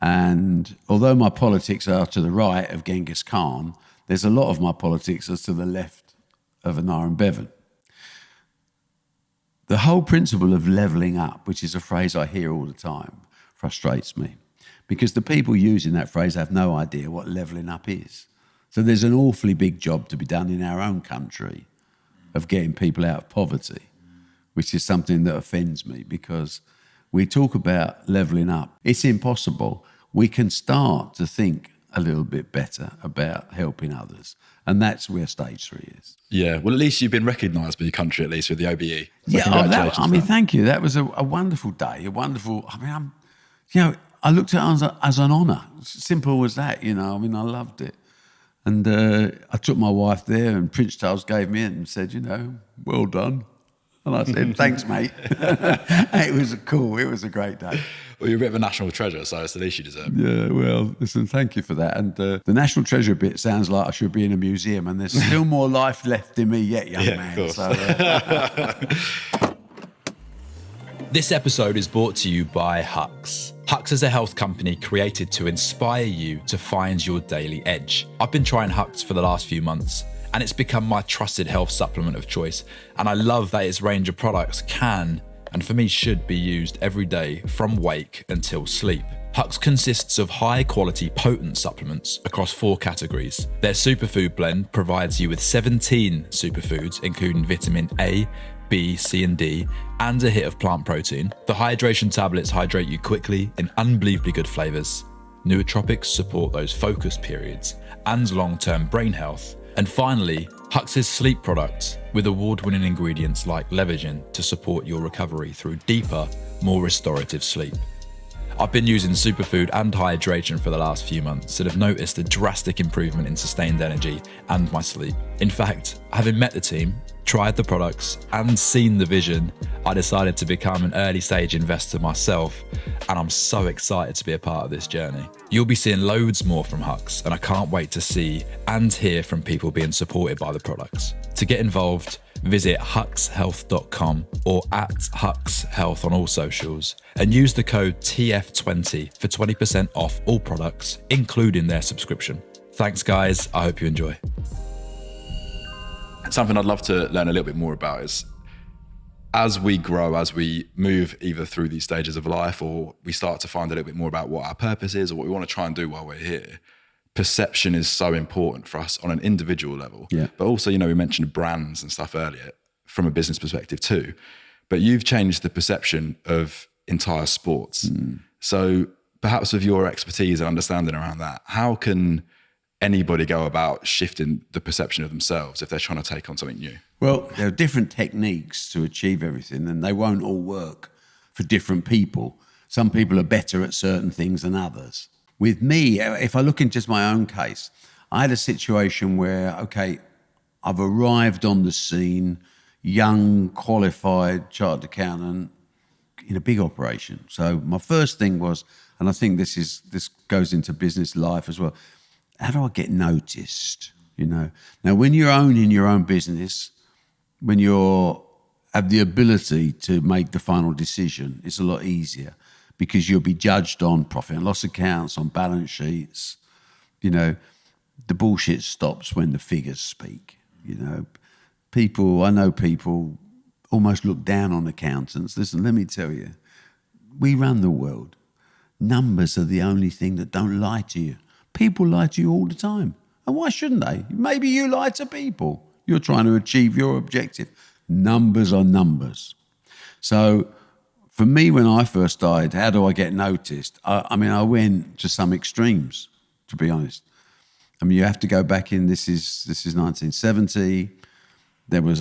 Speaker 4: And although my politics are to the right of Genghis Khan, there's a lot of my politics that's to the left of Hearn OBE. The whole principle of levelling up, which is a phrase I hear all the time, frustrates me because the people using that phrase have no idea what levelling up is. So there's an awfully big job to be done in our own country of getting people out of poverty, which is something that offends me because we talk about levelling up. It's impossible. We can start to think a little bit better about helping others. And that's where stage 3 is.
Speaker 2: Yeah, well, at least you've been recognised by your country, at least with the OBE. So
Speaker 4: yeah,
Speaker 2: congratulations.
Speaker 4: Thank you. That was a wonderful day, I looked at it as an honour. Simple as that, I loved it. And I took my wife there and Prince Charles gave me it and said, well done. And I said, thanks, mate. It was a great day.
Speaker 2: Well, you're a bit of a national treasure, so it's the least you deserve.
Speaker 4: Yeah, well, listen, thank you for that. And the national treasure bit sounds like I should be in a museum and there's still more life left in me yet, young man.
Speaker 2: Of course.
Speaker 4: So,
Speaker 5: This episode is brought to you by Hux. Hux is a health company created to inspire you to find your daily edge. I've been trying Hux for the last few months, and it's become my trusted health supplement of choice. And I love that its range of products can, and for me should be used every day from wake until sleep. Hux consists of high quality potent supplements across 4 categories. Their superfood blend provides you with 17 superfoods, including vitamin A, B, C and D, and a hit of plant protein. The hydration tablets hydrate you quickly in unbelievably good flavours. Nootropics support those focus periods and long-term brain health. And finally, Hux's sleep products with award-winning ingredients like Levagin to support your recovery through deeper, more restorative sleep. I've been using superfood and hydration for the last few months and have noticed a drastic improvement in sustained energy and my sleep. In fact, having met the team, tried the products and seen the vision, I decided to become an early stage investor myself, and I'm so excited to be a part of this journey. You'll be seeing loads more from Hux, and I can't wait to see and hear from people being supported by the products. To get involved, visit huxhealth.com or @huxhealth on all socials and use the code TF20 for 20% off all products, including their subscription. Thanks, guys. I hope you enjoy.
Speaker 2: Something I'd love to learn a little bit more about is as we grow, as we move either through these stages of life or we start to find a little bit more about what our purpose is or what we want to try and do while we're here, perception is so important for us on an individual level.
Speaker 4: Yeah.
Speaker 2: But also, we mentioned brands and stuff earlier from a business perspective too. But you've changed the perception of entire sports. So perhaps with your expertise and understanding around that, how can anybody go about shifting the perception of themselves if they're trying to take on something new?
Speaker 4: well, there are different techniques to achieve everything and they won't all work for different people. Some people are better at certain things than others. With me, if I look into just my own case, I had a situation where, okay, I've arrived on the scene, young, qualified chartered accountant in a big operation. So my first thing was, and I think this goes into business life as well, how do I get noticed? Now, when you're owning your own business, when you have the ability to make the final decision, it's a lot easier because you'll be judged on profit and loss accounts, on balance sheets. The bullshit stops when the figures speak. I know people almost look down on accountants. Listen, let me tell you, we run the world. Numbers are the only thing that don't lie to you. People lie to you all the time. And why shouldn't they? Maybe you lie to people. You're trying to achieve your objective. Numbers are numbers. So for me, when I first started, how do I get noticed? I went to some extremes, to be honest. You have to go back in, this is 1970. There was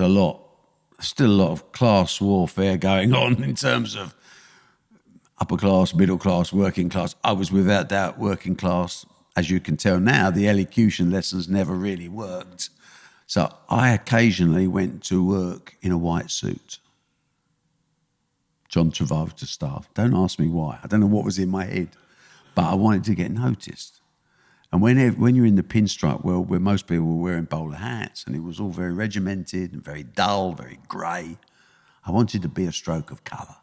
Speaker 4: still a lot of class warfare going on in terms of upper class, middle class, working class. I was without doubt working class. As you can tell now, the elocution lessons never really worked. So I occasionally went to work in a white suit. John Travolta style. Don't ask me why. I don't know what was in my head, but I wanted to get noticed. And when you're in the pinstripe world where most people were wearing bowler hats and it was all very regimented and very dull, very grey, I wanted to be a stroke of colour.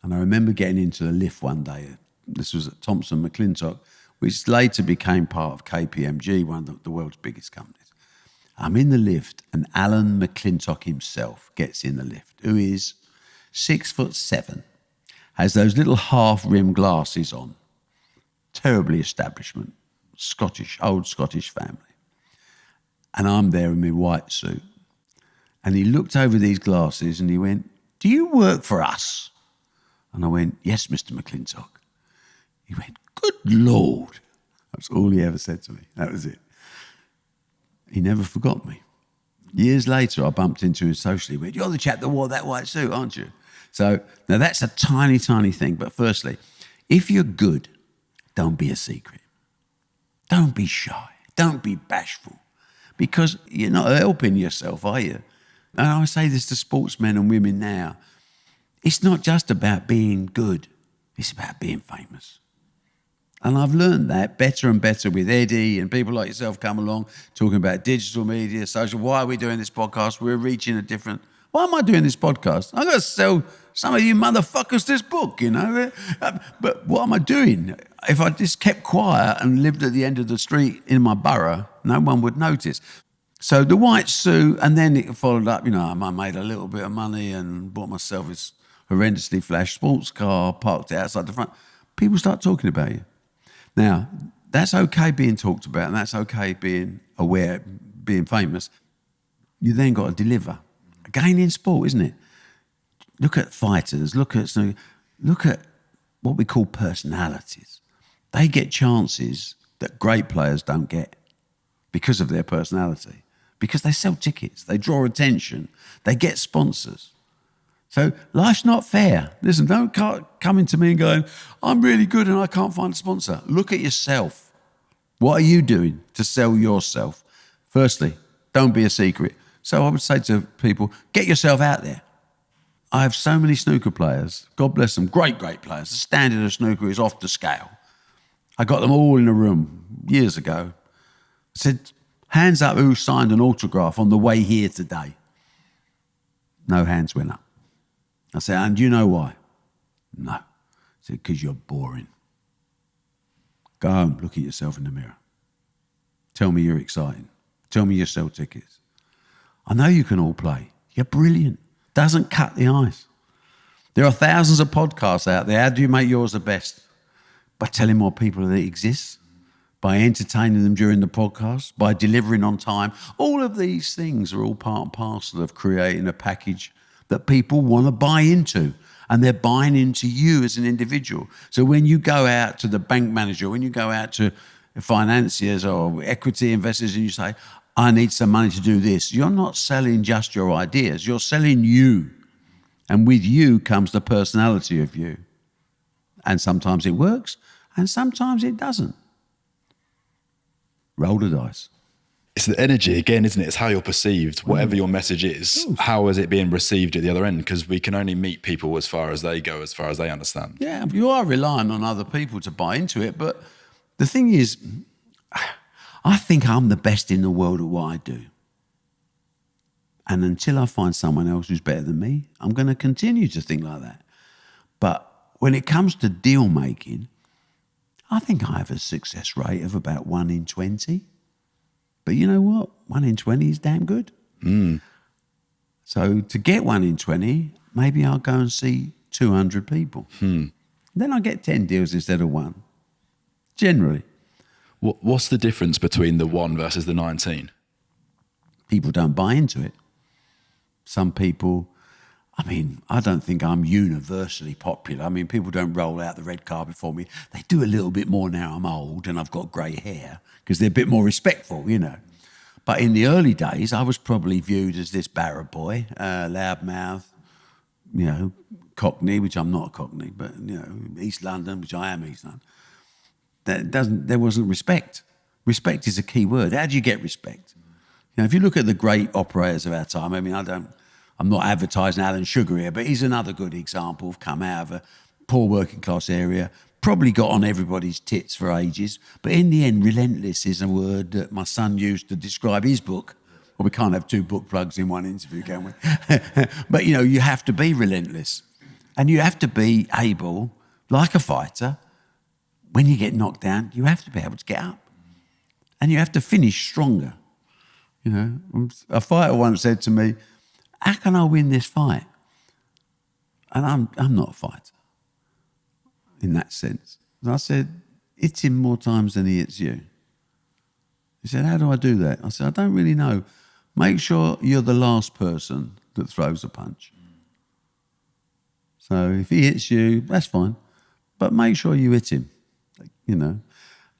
Speaker 4: And I remember getting into the lift one day. This was at Thompson McClintock, which later became part of KPMG, one of the world's biggest companies. I'm in the lift and Alan McClintock himself gets in the lift, who is 6'7", has those little half-rimmed glasses on. Terribly establishment, old Scottish family. And I'm there in my white suit. And he looked over these glasses and he went, "Do you work for us?" And I went, "Yes, Mr. McClintock." He went, "Good Lord." That's all he ever said to me. That was it. He never forgot me. Years later, I bumped into him socially. He went, "You're the chap that wore that white suit, aren't you?" So now that's a tiny, tiny thing. But firstly, if you're good, don't be a secret. Don't be shy. Don't be bashful. Because you're not helping yourself, are you? And I say this to sportsmen and women now. It's not just about being good. It's about being famous. And I've learned that better and better with Eddie and people like yourself come along talking about digital media, social. Why are we doing this podcast? We're reaching a different... Why am I doing this podcast? I've got to sell some of you motherfuckers this book, you know? But what am I doing? If I just kept quiet and lived at the end of the street in my borough, no one would notice. So the white suit, and then it followed up, you know, I made a little bit of money and bought myself this horrendously flashed sports car, parked it outside the front. People start talking about you. Now, that's okay being talked about and that's okay being aware, being famous. You then got to deliver. Again in sport, isn't it? Look at fighters, look at what we call personalities. They get chances that great players don't get because of their personality, because they sell tickets, they draw attention, they get sponsors. So life's not fair. Listen, don't come into me and going, "I'm really good and I can't find a sponsor." Look at yourself. What are you doing to sell yourself? Firstly, don't be a secret. So I would say to people, get yourself out there. I have so many snooker players, God bless them, great players. The standard of snooker is off the scale. I got them all in a room years ago. I said, "Hands up who signed an autograph on the way here today?" No hands went up. I said, "And do you know why?" "No." I said, "Because you're boring. Go home, look at yourself in the mirror. Tell me you're exciting. Tell me you sell tickets. I know you can all play. You're brilliant. Doesn't cut the ice. There are thousands of podcasts out there. How do you make yours the best? By telling more people that it exists, by entertaining them during the podcast, by delivering on time. All of these things are all part and parcel of creating a package that people want to buy into, and they're buying into you as an individual. So when you go out to the bank manager, when you go out to financiers or equity investors and you say, "I need some money to do this," you're not selling just your ideas, you're selling you. And with you comes the personality of you. And sometimes it works, and sometimes it doesn't. Roll the dice.
Speaker 5: It's the energy again, isn't it? It's how you're perceived. Whatever your message is, how is it being received at the other end? Because we can only meet people as far as they go, as far as they understand.
Speaker 4: Yeah, you are relying on other people to buy into it. But the thing is, I think I'm the best in the world at what I do. And until I find someone else who's better than me, I'm going to continue to think like that. But when it comes to deal making, I think I have a success rate of about 1 in 20. But you know what? 1 in 20 is damn good. So to get 1 in 20, maybe I'll go and see 200 people. Then I get 10 deals instead of 1, generally.
Speaker 5: What's the difference between the 1 versus the 19?
Speaker 4: People don't buy into it. Some people, I mean, I don't think I'm universally popular. I mean, people don't roll out the red carpet for me. They do a little bit more now I'm old and I've got grey hair because they're a bit more respectful, you know. But in the early days, I was probably viewed as this barra boy, loudmouth, you know, Cockney, which I'm not a Cockney, but, you know, East London, which I am East London. There wasn't respect. Respect is a key word. How do you get respect? You know, if you look at the great operators of our time, I mean, I'm not advertising Alan Sugar here, but he's another good example of come out of a poor working class area, probably got on everybody's tits for ages. But in the end, relentless is a word that my son used to describe his book. Well, we can't have two book plugs in one interview, can we? But, you know, you have to be relentless. And you have to be able, like a fighter, when you get knocked down, you have to be able to get up. And you have to finish stronger. You know, a fighter once said to me, how can I win this fight? And I'm not a fighter in that sense. And I said, hit him more times than he hits you. He said, how do I do that? I said, I don't really know. Make sure you're the last person that throws a punch. So if he hits you, that's fine. But make sure you hit him, you know.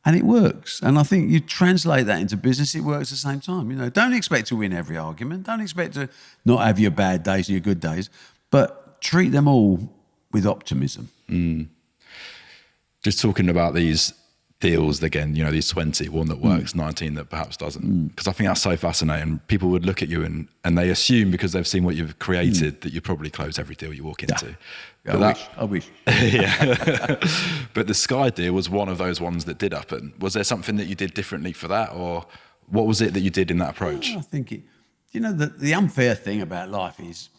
Speaker 4: And it works. And I think you translate that into business, it works at the same time. You know, don't expect to win every argument. Don't expect to not have your bad days and your good days. But treat them all with optimism.
Speaker 5: Just talking about these deals again, you know, these 20, one that works, 19 that perhaps doesn't. Because I think that's so fascinating. People would look at you and they assume because they've seen what you've created that you probably close every deal you walk into.
Speaker 4: Yeah. I wish.
Speaker 5: Yeah. But the Sky deal was one of those ones that did happen. Was there something that you did differently for that, or what was it that you did in that approach?
Speaker 4: I think you know, the unfair thing about life is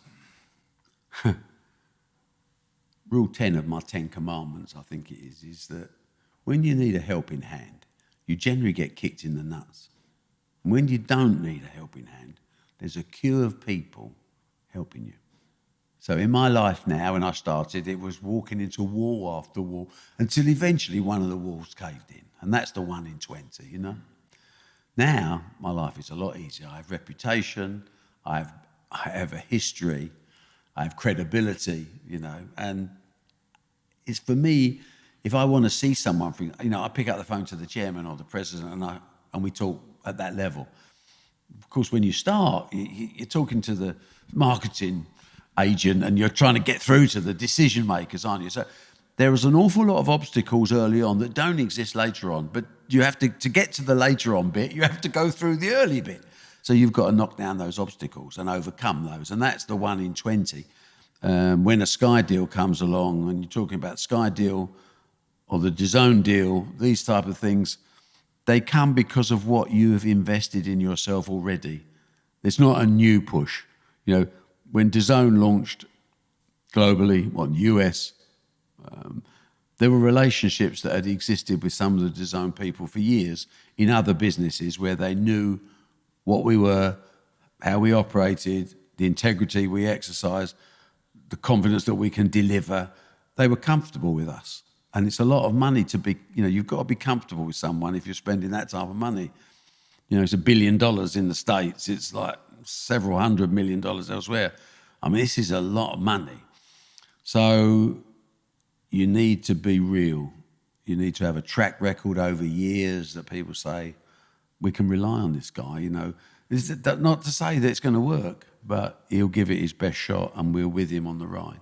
Speaker 4: rule 10 of my 10 commandments, I think it is that when you need a helping hand, you generally get kicked in the nuts. And when you don't need a helping hand, there's a queue of people helping you. So in my life now, when I started, it was walking into wall after wall until eventually one of the walls caved in. And that's the 1 in 20, you know. Now, my life is a lot easier. I have reputation, I have a history, I have credibility, you know. And it's for me, if I want to see someone, you know, I pick up the phone to the chairman or the president and we talk at that level. Of course, when you start, you're talking to the marketing agent and you're trying to get through to the decision makers, aren't you? So there is an awful lot of obstacles early on that don't exist later on, but you have to get to the later on bit, you have to go through the early bit. So you've got to knock down those obstacles and overcome those. And that's the 1 in 20. When a Sky deal comes along, and you're talking about Sky deal or the DAZN deal, these type of things, they come because of what you have invested in yourself already. It's not a new push. You know, when DAZN launched globally, in the US, there were relationships that had existed with some of the DAZN people for years in other businesses where they knew what we were, how we operated, the integrity we exercised, the confidence that we can deliver. They were comfortable with us. And it's a lot of money to be, you know, you've got to be comfortable with someone if you're spending that type of money. You know, it's $1 billion in the States. It's like several $100 million elsewhere. I mean, this is a lot of money. So you need to be real. You need to have a track record over years that people say, we can rely on this guy, you know. This is not to say that it's going to work, but he'll give it his best shot and we're with him on the ride.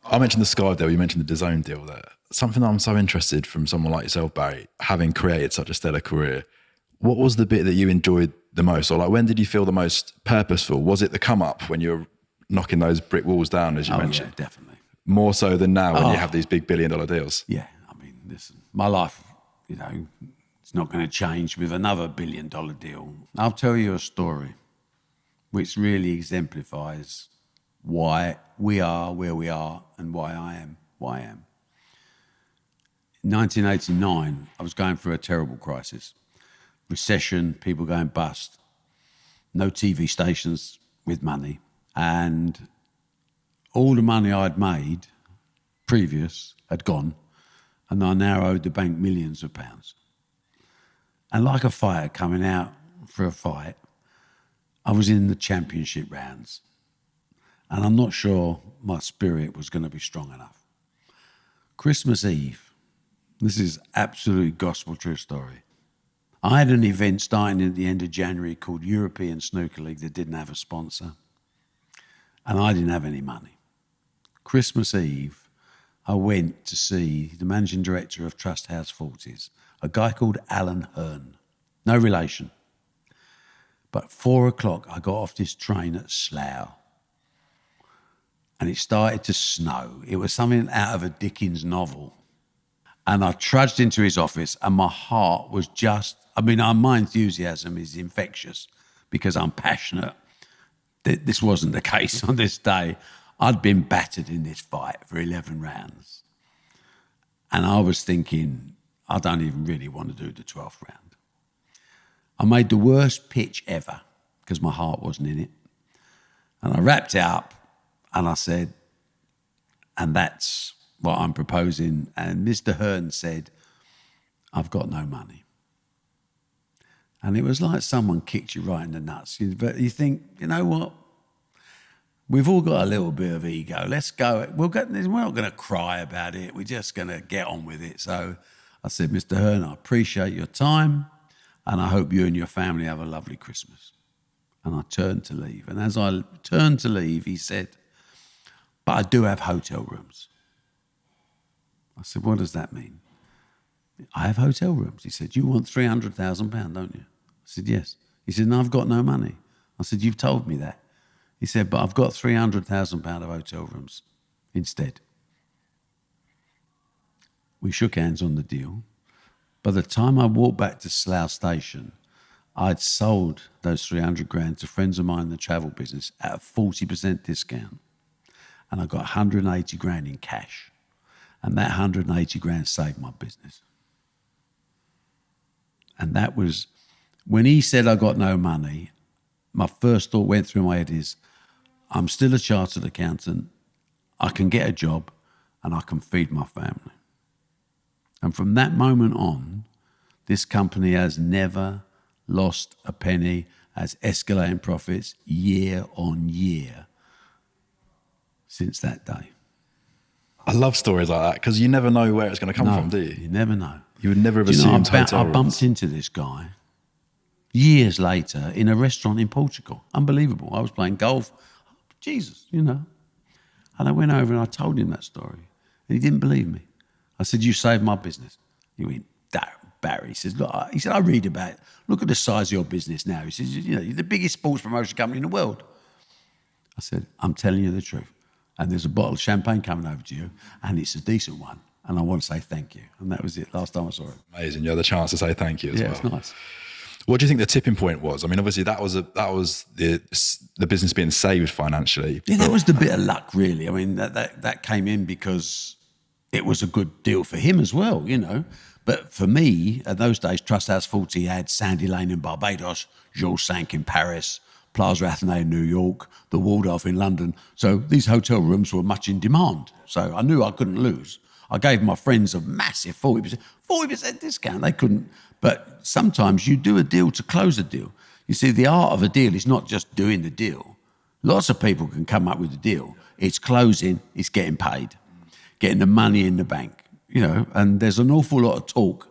Speaker 5: I mentioned the Sky deal, you mentioned the DAZN deal there. Something that I'm so interested from someone like yourself, Barry, having created such a stellar career, what was the bit that you enjoyed the most? Or like, when did you feel the most purposeful? Was it the come up when you were knocking those brick walls down, as you mentioned?
Speaker 4: Yeah, definitely.
Speaker 5: More so than now when you have these big $1 billion deals?
Speaker 4: Yeah, I mean, listen, my life, you know, it's not going to change with another $1 billion deal. I'll tell you a story which really exemplifies why we are where we are and why I am. In 1989, I was going through a terrible crisis. Recession, people going bust, no TV stations with money, and all the money I'd made previous had gone, and I now owed the bank millions of pounds. And like a fighter coming out for a fight, I was in the championship rounds, and I'm not sure my spirit was going to be strong enough. Christmas Eve, this is absolutely gospel true story. I had an event starting at the end of January called European Snooker League that didn't have a sponsor, and I didn't have any money. Christmas Eve, I went to see the managing director of Trust House 40s, a guy called Alan Hearn, no relation. But 4 o'clock, I got off this train at Slough, and it started to snow. It was something out of a Dickens novel. And I trudged into his office and my heart was just, my enthusiasm is infectious because I'm passionate. This wasn't the case on this day. I'd been battered in this fight for 11 rounds. And I was thinking, I don't even really want to do the 12th round. I made the worst pitch ever because my heart wasn't in it. And I wrapped it up and I said, and that's what I'm proposing. And Mr. Hearn said, I've got no money. And it was like someone kicked you right in the nuts. But you think, you know what? We've all got a little bit of ego. Let's go. We're not going to cry about it. We're just going to get on with it. So I said, Mr. Hearn, I appreciate your time and I hope you and your family have a lovely Christmas. And I turned to leave. And as I turned to leave, he said, but I do have hotel rooms. I said, what does that mean? I have hotel rooms. He said, you want £300,000, don't you? I said, yes. He said, no, I've got no money. I said, you've told me that. He said, but I've got £300,000 of hotel rooms instead. We shook hands on the deal. By the time I walked back to Slough Station, I'd sold those 300 grand to friends of mine in the travel business at a 40% discount. And I got 180 grand in cash. And that 180 grand saved my business. And that was, when he said I got no money, my first thought went through my head is, I'm still a chartered accountant, I can get a job, and I can feed my family. And from that moment on, this company has never lost a penny, has escalating profits year on year since that day.
Speaker 5: I love stories like that because you never know where it's going to come from, do you?
Speaker 4: You never know.
Speaker 5: You would never have
Speaker 4: Do you know,
Speaker 5: assumed hotel
Speaker 4: I
Speaker 5: rooms.
Speaker 4: bumped into this guy years later in a restaurant in Portugal. Unbelievable. I was playing golf. Jesus, you know. And I went over and I told him that story. And he didn't believe me. I said, you saved my business. He went, Barry. He says, look, I read about it. Look at the size of your business now. He says, you know, you're the biggest sports promotion company in the world. I said, I'm telling you the truth. And there's a bottle of champagne coming over to you, and it's a decent one. And I want to say thank you. And that was it. Last time I saw it.
Speaker 5: Amazing. You had the chance to say thank you as well.
Speaker 4: Yeah, it's nice.
Speaker 5: What do you think the tipping point was? I mean, obviously that was the business being saved financially.
Speaker 4: Yeah, that was the bit of luck, really. I mean, that came in because it was a good deal for him as well, you know. But for me, at those days, Trust House 40 had Sandy Lane in Barbados, Georges Cinq in Paris, Plaza Athénée in New York, the Waldorf in London. So these hotel rooms were much in demand. So I knew I couldn't lose. I gave my friends a massive 40% discount. They couldn't. But sometimes you do a deal to close a deal. You see, the art of a deal is not just doing the deal. Lots of people can come up with a deal. It's closing, it's getting paid, getting the money in the bank, you know, and there's an awful lot of talk.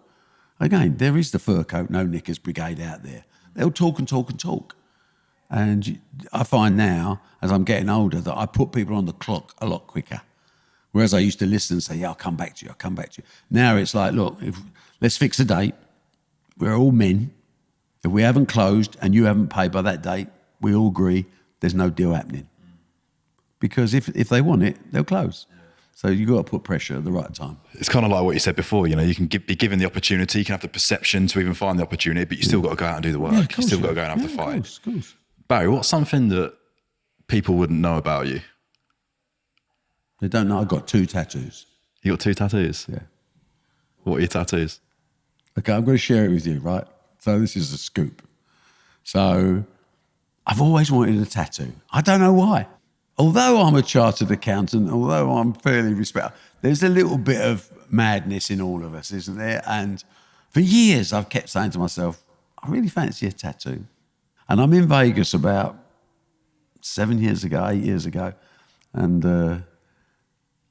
Speaker 4: Again, there is the fur coat, no knickers brigade out there. They'll talk and talk and talk. And I find now, as I'm getting older, that I put people on the clock a lot quicker. Whereas I used to listen and say, yeah, I'll come back to you, I'll come back to you. Now it's like, look, let's fix a date. We're all men. If we haven't closed and you haven't paid by that date, we all agree there's no deal happening. Because if they want it, they'll close. So you've got to put pressure at the right time.
Speaker 5: It's kind of like what you said before, you know, you can be given the opportunity, you can have the perception to even find the opportunity, but you still got to go out and do the work.
Speaker 4: Yeah,
Speaker 5: you still got to go and have the fight.
Speaker 4: Of course.
Speaker 5: Barry, what's something that people wouldn't know about you?
Speaker 4: They don't know I've got 2 tattoos.
Speaker 5: You got 2 tattoos?
Speaker 4: Yeah.
Speaker 5: What are your tattoos?
Speaker 4: Okay, I'm going to share it with you, right? So this is a scoop. So I've always wanted a tattoo. I don't know why. Although I'm a chartered accountant, although I'm fairly respected, there's a little bit of madness in all of us, isn't there? And for years, I've kept saying to myself, I really fancy a tattoo. And I'm in Vegas about 8 years ago, and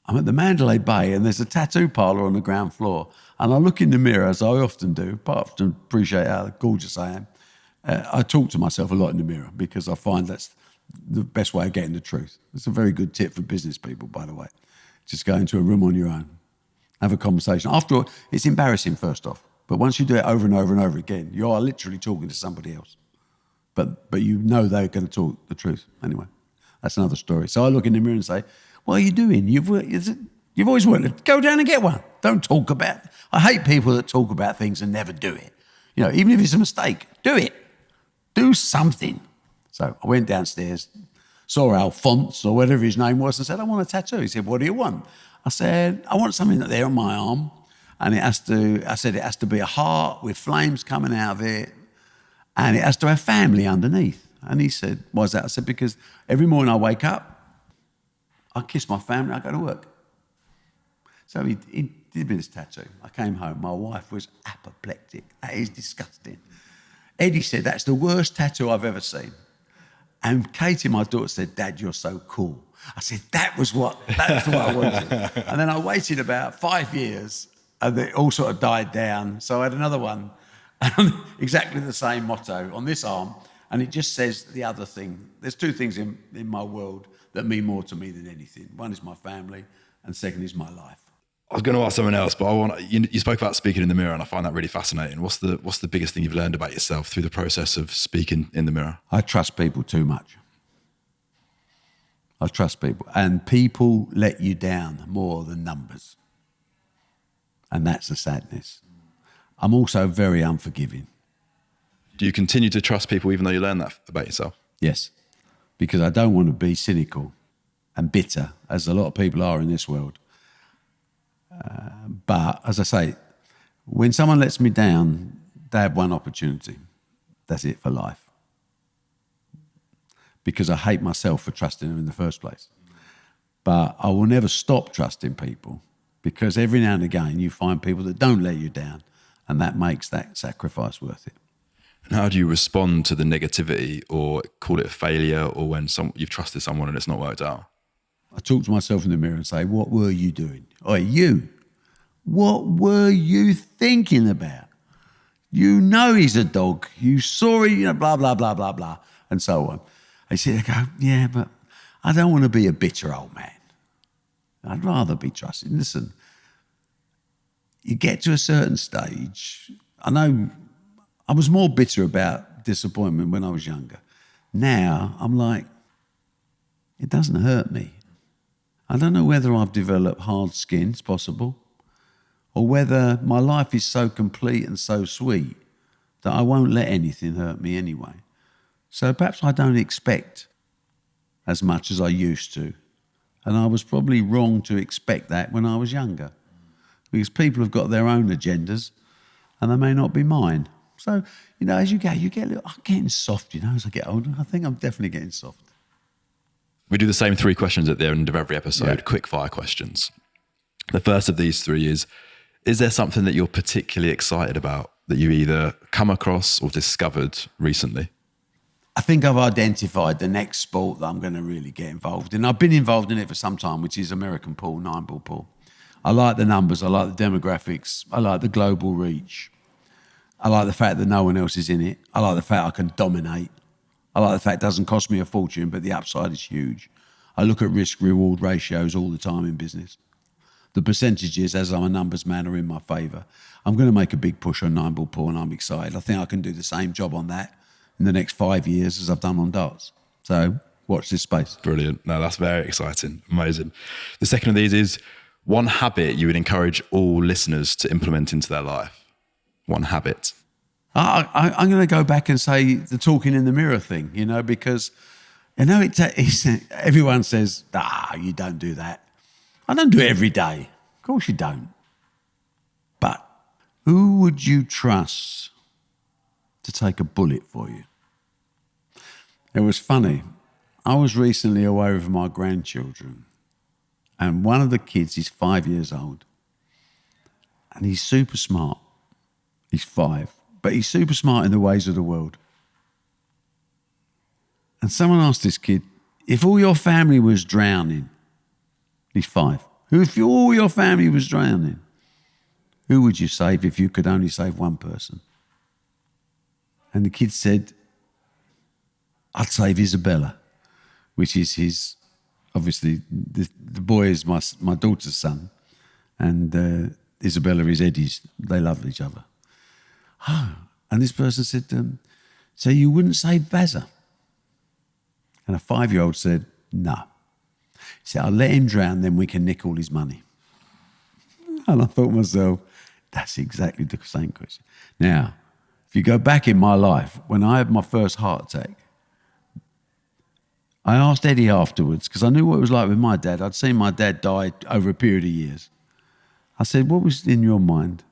Speaker 4: I'm at the Mandalay Bay, and there's a tattoo parlour on the ground floor. And I look in the mirror, as I often do, apart from appreciate how gorgeous I am. I talk to myself a lot in the mirror because I find that's the best way of getting the truth. It's a very good tip for business people, by the way. Just go into a room on your own, have a conversation. After all, it's embarrassing first off, but once you do it over and over and over again, you are literally talking to somebody else. But you know they're going to talk the truth. Anyway, that's another story. So I look in the mirror and say, what are you doing? You've always wanted to go down and get one. Don't talk about it. I hate people that talk about things and never do it. You know, even if it's a mistake, do it. Do something. So I went downstairs, saw Alphonse or whatever his name was, and said, I want a tattoo. He said, what do you want? I said, I want something there on my arm. And it has to be a heart with flames coming out of it. And it has to have family underneath. And he said, why is that? I said, because every morning I wake up, I kiss my family, I go to work. So he did me this tattoo. I came home, my wife was apoplectic. That is disgusting. Eddie said, that's the worst tattoo I've ever seen. And Katie, my daughter, said, Dad, you're so cool. I said, that's what I wanted. And then I waited about 5 years and it all sort of died down. So I had another one, exactly the same motto on this arm. And it just says the other thing. There's two things in my world that mean more to me than anything. One is my family and second is my life.
Speaker 5: I was going to ask someone else, but you spoke about speaking in the mirror, and I find that really fascinating. What's the biggest thing you've learned about yourself through the process of speaking in the mirror?
Speaker 4: I trust people too much. I trust people. And people let you down more than numbers. And that's the sadness. I'm also very unforgiving.
Speaker 5: Do you continue to trust people even though you learn that about yourself?
Speaker 4: Yes, because I don't want to be cynical and bitter, as a lot of people are in this world. But as I say, when someone lets me down, they have one opportunity. That's it for life. Because I hate myself for trusting them in the first place. But I will never stop trusting people, because every now and again you find people that don't let you down, and that makes that sacrifice worth it.
Speaker 5: And how do you respond to the negativity, or call it a failure, or when you've trusted someone and it's not worked out?
Speaker 4: I talk to myself in the mirror and say, what were you doing? Oi, you. What were you thinking about? You know he's a dog. You saw it, blah, blah, blah, blah, blah, and so on. I go, yeah, but I don't want to be a bitter old man. I'd rather be trusted. Listen, you get to a certain stage. I know I was more bitter about disappointment when I was younger. Now I'm like, it doesn't hurt me. I don't know whether I've developed hard skin, it's possible, or whether my life is so complete and so sweet that I won't let anything hurt me anyway. So perhaps I don't expect as much as I used to. And I was probably wrong to expect that when I was younger, because people have got their own agendas and they may not be mine. So, as you get a little, I'm getting soft, as I get older. I think I'm definitely getting soft.
Speaker 5: We do the same 3 questions at the end of every episode, quick fire questions. The first of these 3 is there something that you're particularly excited about that you either come across or discovered recently?
Speaker 4: I think I've identified the next sport that I'm going to really get involved in. I've been involved in it for some time, which is American pool, 9-ball pool. I like the numbers, I like the demographics, I like the global reach. I like the fact that no one else is in it. I like the fact I can dominate. I like the fact it doesn't cost me a fortune, but the upside is huge. I look at risk-reward ratios all the time in business. The percentages, as I'm a numbers man, are in my favour. I'm going to make a big push on 9-ball pool, and I'm excited. I think I can do the same job on that in the next 5 years as I've done on darts. So watch this space.
Speaker 5: Brilliant. No, that's very exciting. Amazing. The second of these is one habit you would encourage all listeners to implement into their life. One habit.
Speaker 4: I'm going to go back and say the talking in the mirror thing, because, everyone says, you don't do that. I don't do it every day. Of course you don't. But who would you trust to take a bullet for you? It was funny. I was recently away with my grandchildren, and one of the kids is 5 years old, and he's super smart. He's 5. But he's super smart in the ways of the world. And someone asked this kid, if all your family was drowning, he's 5. If all your family was drowning, who would you save if you could only save one person? And the kid said, I'd save Isabella, which is his, obviously, the boy is my daughter's son, and Isabella is Eddie's. They love each other. Oh, and this person said, so you wouldn't save Bazza? And a 5-year-old said, no. He said, I'll let him drown, then we can nick all his money. And I thought to myself, that's exactly the same question. Now, if you go back in my life, when I had my first heart attack, I asked Eddie afterwards, because I knew what it was like with my dad. I'd seen my dad die over a period of years. I said, what was in your mind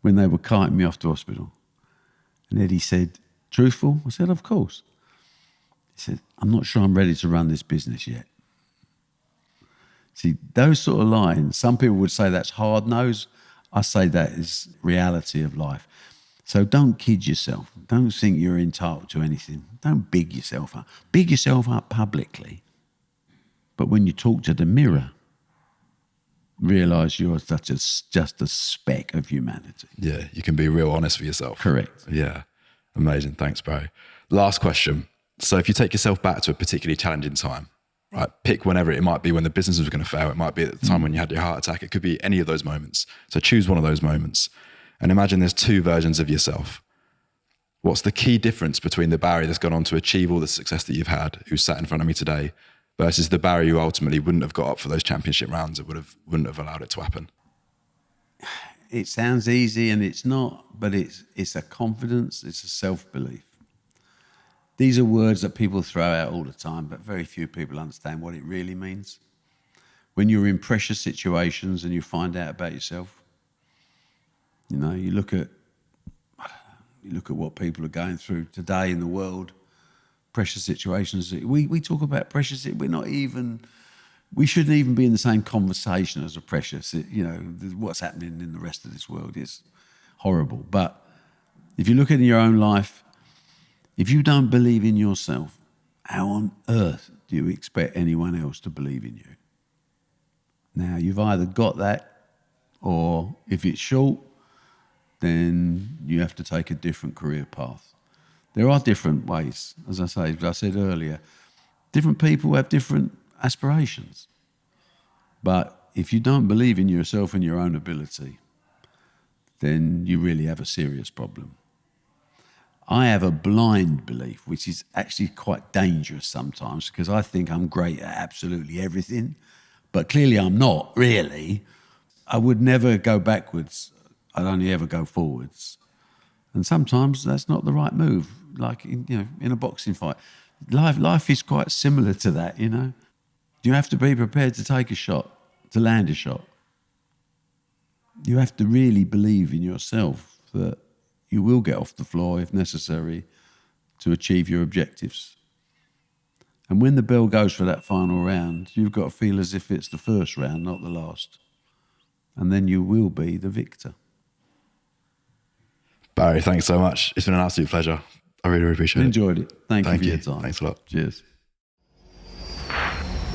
Speaker 4: when they were carting me off to hospital? And Eddie said, truthful? I said, of course. He said, I'm not sure I'm ready to run this business yet. See, those sort of lines, some people would say that's hard-nosed. I say that is reality of life. So don't kid yourself. Don't think you're entitled to anything. Don't big yourself up. Big yourself up publicly. But when you talk to the mirror, realise you're just a speck of humanity.
Speaker 5: Yeah, you can be real honest with yourself.
Speaker 4: Correct.
Speaker 5: Yeah, amazing. Thanks, Barry. Last question. So if you take yourself back to a particularly challenging time, right, pick whenever it might be when the business was going to fail. It might be at the time when you had your heart attack. It could be any of those moments. So choose one of those moments and imagine there's two versions of yourself. What's the key difference between the Barry that's gone on to achieve all the success that you've had, who's sat in front of me today, versus the Barry who ultimately wouldn't have got up for those championship rounds and wouldn't have allowed it to happen?
Speaker 4: It sounds easy and it's not, but it's a confidence, it's a self-belief. These are words that people throw out all the time, but very few people understand what it really means. When you're in pressure situations and you find out about yourself, you know, you look at what people are going through today in the world, pressure situations. We talk about pressure. We shouldn't even be in the same conversation as a pressure. You know, what's happening in the rest of this world is horrible. But if you look at your own life, if you don't believe in yourself, how on earth do you expect anyone else to believe in you? Now, you've either got that, or if it's short, then you have to take a different career path. There are different ways, as I said earlier. Different people have different aspirations. But if you don't believe in yourself and your own ability, then you really have a serious problem. I have a blind belief, which is actually quite dangerous sometimes, because I think I'm great at absolutely everything, but clearly I'm not, really. I would never go backwards. I'd only ever go forwards. And sometimes that's not the right move, like in a boxing fight. Life is quite similar to that, you know. You have to be prepared to take a shot, to land a shot. You have to really believe in yourself that you will get off the floor if necessary to achieve your objectives. And when the bell goes for that final round, you've got to feel as if it's the first round, not the last. And then you will be the victor.
Speaker 5: Barry, thanks so much. It's been an absolute pleasure. I really, really appreciate it.
Speaker 4: Enjoyed it. Thank you for your time.
Speaker 5: Thanks a lot.
Speaker 4: Cheers.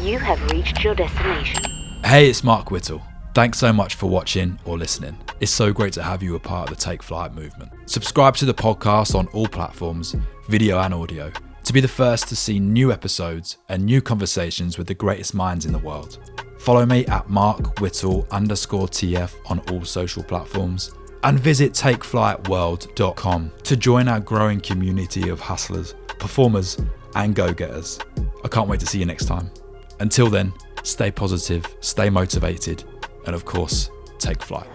Speaker 1: You have reached your destination.
Speaker 5: Hey, it's Mark Whittle. Thanks so much for watching or listening. It's so great to have you a part of the Take Flight movement. Subscribe to the podcast on all platforms, video and audio, to be the first to see new episodes and new conversations with the greatest minds in the world. Follow me at markwhittle_TF on all social platforms. And visit takeflightworld.com to join our growing community of hustlers, performers, and go-getters. I can't wait to see you next time. Until then, stay positive, stay motivated, and of course, take flight.